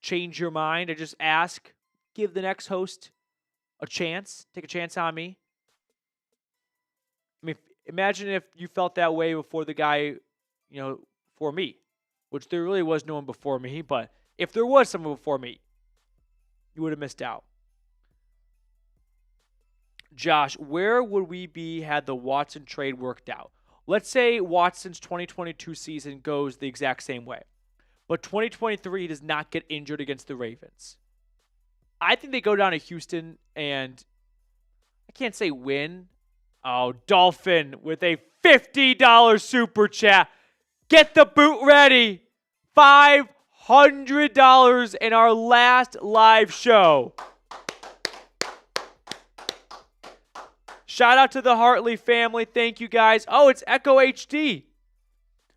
change your mind. I just ask, give the next host a chance. Take a chance on me. I mean, imagine if you felt that way before the guy, for me, which there really was no one before me. But if there was someone before me, you would have missed out. Josh, where would we be had the Watson trade worked out? Let's say Watson's 2022 season goes the exact same way, but 2023 he does not get injured against the Ravens. I think they go down to Houston and I can't say win. Oh, Dolphin with a $50 super chat. Get the boot ready. $500 in our last live show. Shout out to the Hartley family. Thank you, guys. Oh, it's Echo HD.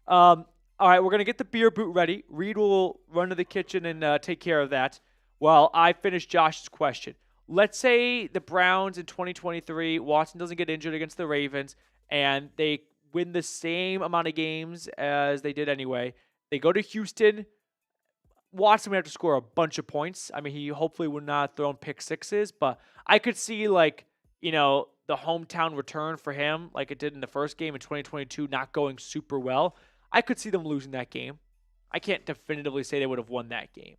All right, we're going to get the beer boot ready. Reed will run to the kitchen and take care of that while I finish Josh's question. Let's say the Browns in 2023, Watson doesn't get injured against the Ravens, and they win the same amount of games as they did anyway. They go to Houston. Watson would have to score a bunch of points. I mean, he hopefully would not have thrown pick sixes, but I could see, the hometown return for him, like it did in the first game in 2022, not going super well, I could see them losing that game. I can't definitively say they would have won that game.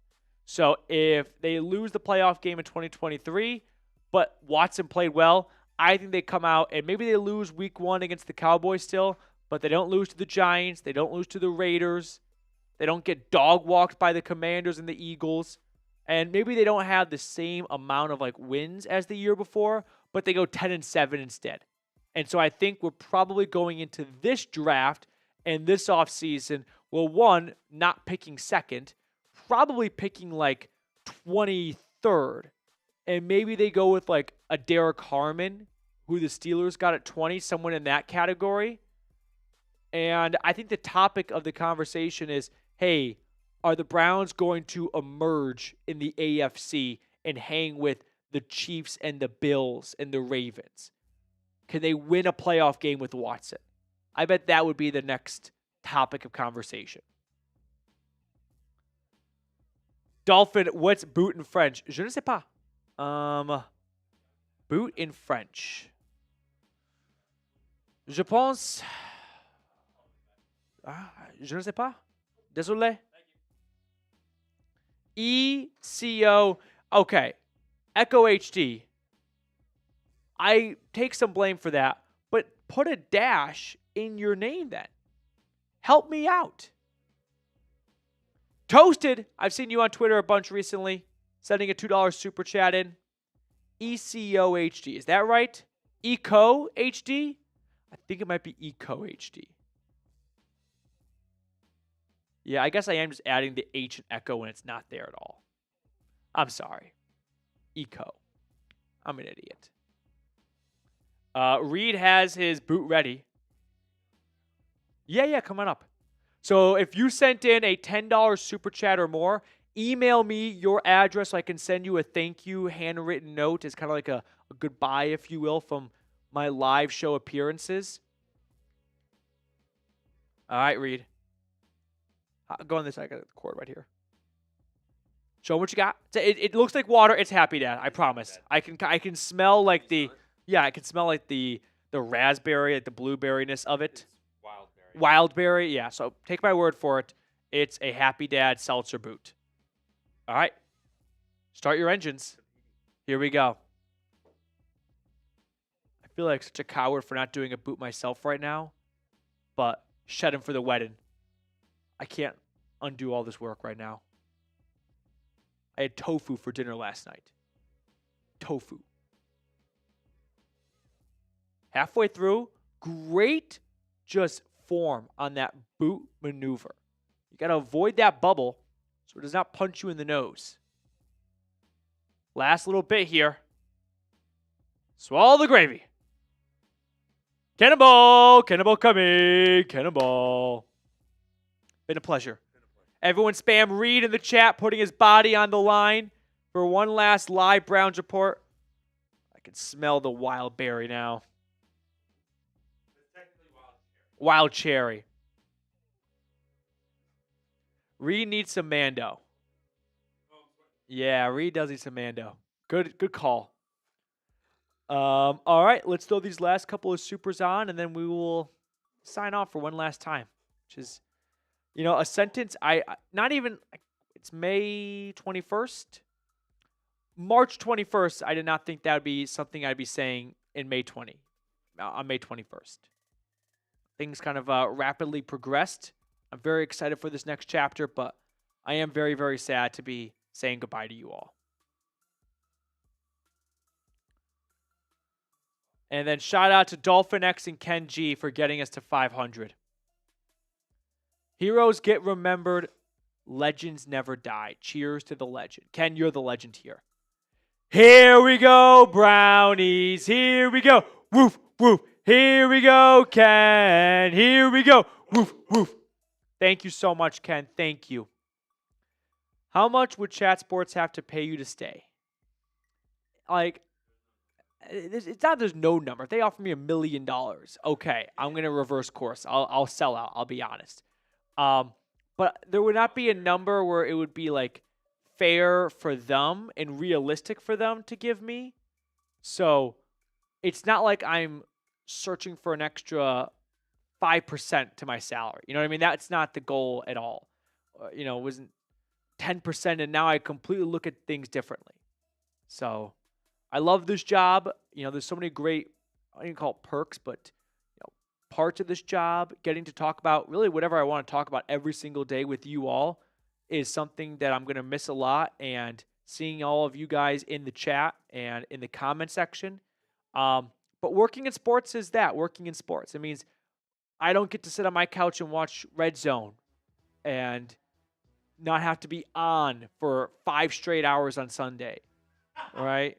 So if they lose the playoff game in 2023, but Watson played well, I think they come out and maybe they lose week 1 against the Cowboys still, but they don't lose to the Giants. They don't lose to the Raiders. They don't get dog walked by the Commanders and the Eagles. And maybe they don't have the same amount of like wins as the year before, but they go 10-7 instead. And so I think we're probably going into this draft and this offseason, well, one, not picking second, probably picking like 23rd. And maybe they go with like a Derek Harmon, who the Steelers got at 20, someone in that category. And I think the topic of the conversation is, hey, are the Browns going to emerge in the AFC and hang with the Chiefs and the Bills and the Ravens? Can they win a playoff game with Watson? I bet that would be the next topic of conversation. Dolphin, what's boot in French? Je ne sais pas. Boot in French. Je pense. Je ne sais pas. Désolé. ECO. Okay. Echo HD. I take some blame for that, but put a dash in your name then. Help me out. Toasted. I've seen you on Twitter a bunch recently, sending a $2 super chat in. ECO HD. Is that right? Eco HD? I think it might be Eco HD. Yeah, I guess I am just adding the H and echo when it's not there at all. I'm sorry. Eco. I'm an idiot. Reed has his boot ready. Yeah, come on up. So if you sent in a $10 super chat or more, email me your address so I can send you a thank you handwritten note. It's kind of like a goodbye, if you will, from my live show appearances. All right, Reed. Go on this side. I got the cord right here. Show what you got. It looks like water. It's Happy Dad. I promise. I can smell like the I can smell like the raspberry, like the blueberryness of it. Wildberry. Yeah. So take my word for it. It's a Happy Dad seltzer boot. All right. Start your engines. Here we go. I feel like such a coward for not doing a boot myself right now, but shedding for the wedding. I can't undo all this work right now. I had tofu for dinner last night. Tofu. Halfway through, great just form on that boot maneuver. You got to avoid that bubble so it does not punch you in the nose. Last little bit here. Swallow the gravy. Cannonball! Cannonball coming! Cannonball. Been a pleasure. Everyone spam Reed in the chat, putting his body on the line for one last live Browns report. I can smell the wild berry now. Wild cherry. Reed needs some Mando. Yeah, Reed does need some Mando. Good call. All right, let's throw these last couple of supers on, and then we will sign off for one last time, which is, a sentence it's May 21st. March 21st, I did not think that would be something I'd be saying on May 21st. Things kind of rapidly progressed. I'm very excited for this next chapter, but I am very, very sad to be saying goodbye to you all. And then shout out to Dolphin X and Ken G for getting us to 500. Heroes get remembered. Legends never die. Cheers to the legend. Ken, you're the legend here. Here we go, Brownies. Here we go. Woof, woof. Here we go, Ken. Here we go. Woof, woof. Thank you so much, Ken. Thank you. How much would Chat Sports have to pay you to stay? It's not there's no number. If they offer me $1 million, okay, I'm going to reverse course. I'll sell out. I'll be honest. But there would not be a number where it would be like fair for them and realistic for them to give me. So it's not like I'm searching for an extra 5% to my salary. You know what I mean? That's not the goal at all. It wasn't 10%, and now I completely look at things differently. So I love this job. There's so many great, I didn't call it perks, but parts of this job. Getting to talk about really whatever I want to talk about every single day with you all is something that I'm going to miss a lot. And seeing all of you guys in the chat and in the comment section. But working in sports is that. Working in sports. It means I don't get to sit on my couch and watch Red Zone and not have to be on for 5 straight hours on Sunday. Right?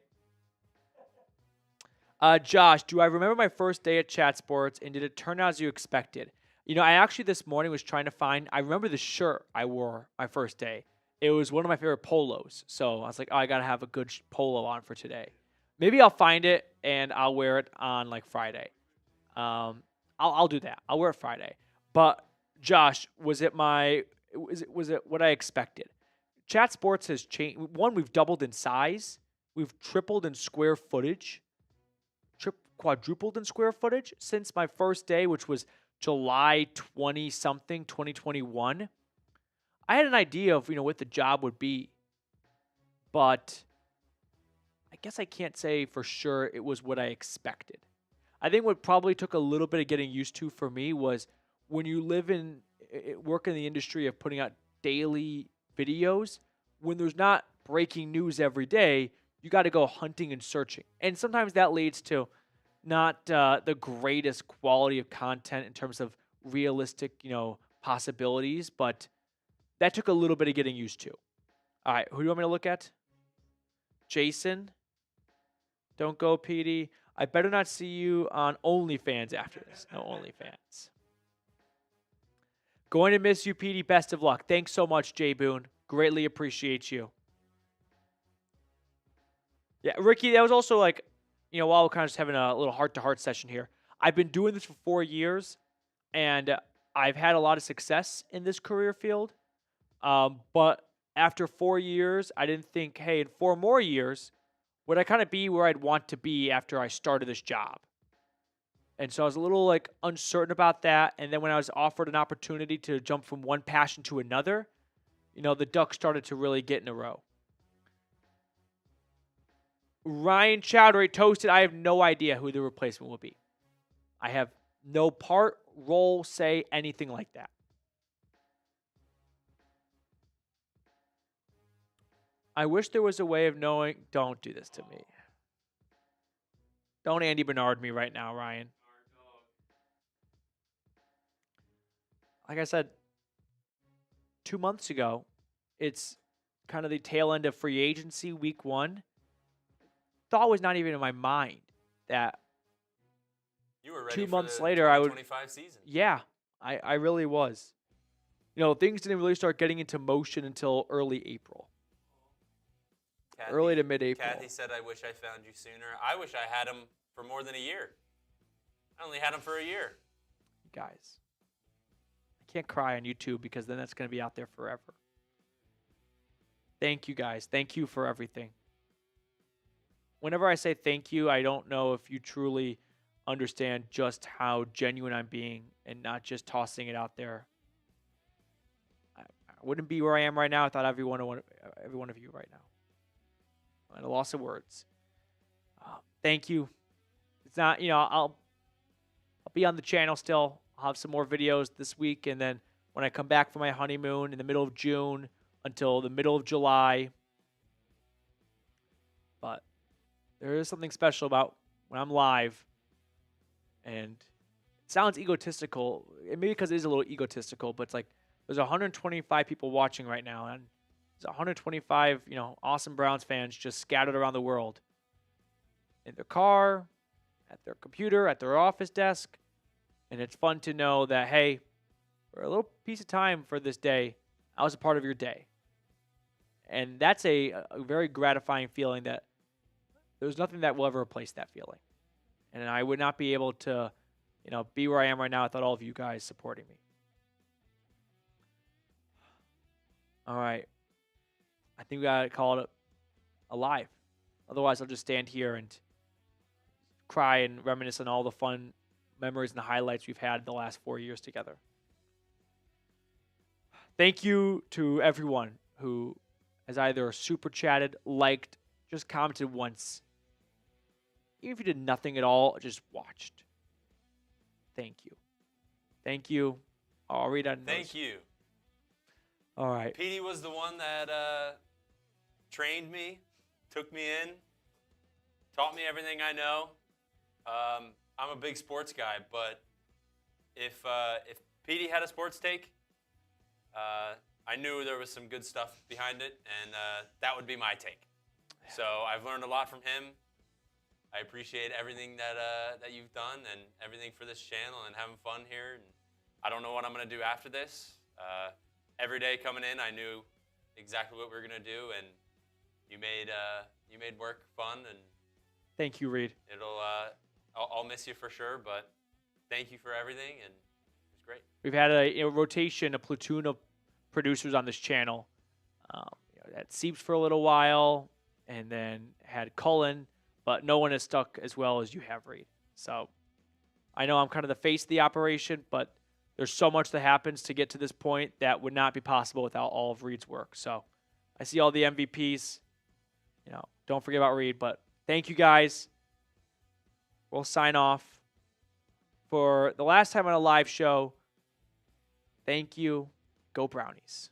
Josh, do I remember my first day at Chat Sports, and did it turn out as you expected? I actually this morning was trying to find, I remember the shirt I wore my first day. It was one of my favorite polos. So I was like, oh, I got to have a good polo on for today. Maybe I'll find it, and I'll wear it on like Friday. I'll do that. I'll wear it Friday. But Josh, was it what I expected? Chat Sports has changed. One, we've doubled in size. We've tripled in square footage. Quadrupled in square footage since my first day, which was July 20-something, 2021. I had an idea of, what the job would be, but I guess I can't say for sure it was what I expected. I think what probably took a little bit of getting used to for me was when you work in the industry of putting out daily videos, when there's not breaking news every day, you got to go hunting and searching. And sometimes that leads to not the greatest quality of content in terms of realistic, possibilities, but that took a little bit of getting used to. All right, who do you want me to look at? Jason? Don't go, Petey. I better not see you on OnlyFans after this. No OnlyFans. Going to miss you, Petey. Best of luck. Thanks so much, Jay Boone. Greatly appreciate you. Yeah, Ricky, that was also like, while we're kind of just having a little heart-to-heart session here, I've been doing this for 4 years, and I've had a lot of success in this career field. But after 4 years, I didn't think, hey, in 4 more years, would I kind of be where I'd want to be after I started this job? And so I was a little uncertain about that. And then when I was offered an opportunity to jump from one passion to another, the ducks started to really get in a row. Ryan Chowdhury toasted. I have no idea who the replacement will be. I have no part, role, say, anything like that. I wish there was a way of knowing. Don't do this to me. Don't Andy Bernard me right now, Ryan. Like I said, 2 months ago, it's kind of the tail end of free agency, week 1. Thought was not even in my mind that you were ready 2 for months the later I would. 2025 season. Yeah, I really was. Things didn't really start getting into motion until early April. Early to mid-April. Kathy said, I wish I found you sooner. I wish I had him for more than a year. I only had him for a year. Guys, I can't cry on YouTube because then that's going to be out there forever. Thank you, guys. Thank you for everything. Whenever I say thank you, I don't know if you truly understand just how genuine I'm being and not just tossing it out there. I wouldn't be where I am right now without every one of you right now. I'm at a loss of words. Thank you. It's not, I'll be on the channel still. I'll have some more videos this week, and then when I come back from my honeymoon in the middle of June until the middle of July. But there is something special about when I'm live, and it sounds egotistical. Maybe because it is a little egotistical, but it's like there's 125 people watching right now, and there's 125, awesome Browns fans just scattered around the world. In their car, at their computer, at their office desk. And it's fun to know that, hey, for a little piece of time for this day, I was a part of your day. And that's a very gratifying feeling that there's nothing that will ever replace that feeling. And I would not be able to, be where I am right now without all of you guys supporting me. All right. I think we got to call it a live. Otherwise, I'll just stand here and cry and reminisce on all the fun memories and the highlights we've had the last 4 years together. Thank you to everyone who has either super chatted, liked, just commented once. Even if you did nothing at all, just watched. Thank you. Thank you. I'll read on those. Thank you. All right. Petey was the one that trained me, took me in, taught me everything I know. I'm a big sports guy, but if Petey had a sports take, I knew there was some good stuff behind it, and that would be my take. So I've learned a lot from him. I appreciate everything that you've done and everything for this channel and having fun here. And I don't know what I'm going to do after this. Every day coming in, I knew exactly what we were going to do, and you made work fun. And thank you, Reed. I'll miss you for sure, but thank you for everything, and it was great. We've had a rotation, a platoon of producers on this channel. Had Seeps for a little while, and then had Cullen, but no one has stuck as well as you have, Reed. So I know I'm kind of the face of the operation, but there's so much that happens to get to this point that would not be possible without all of Reed's work. So I see all the MVPs. Don't forget about Reed, but thank you guys. We'll sign off. For the last time on a live show, thank you. Go Brownies.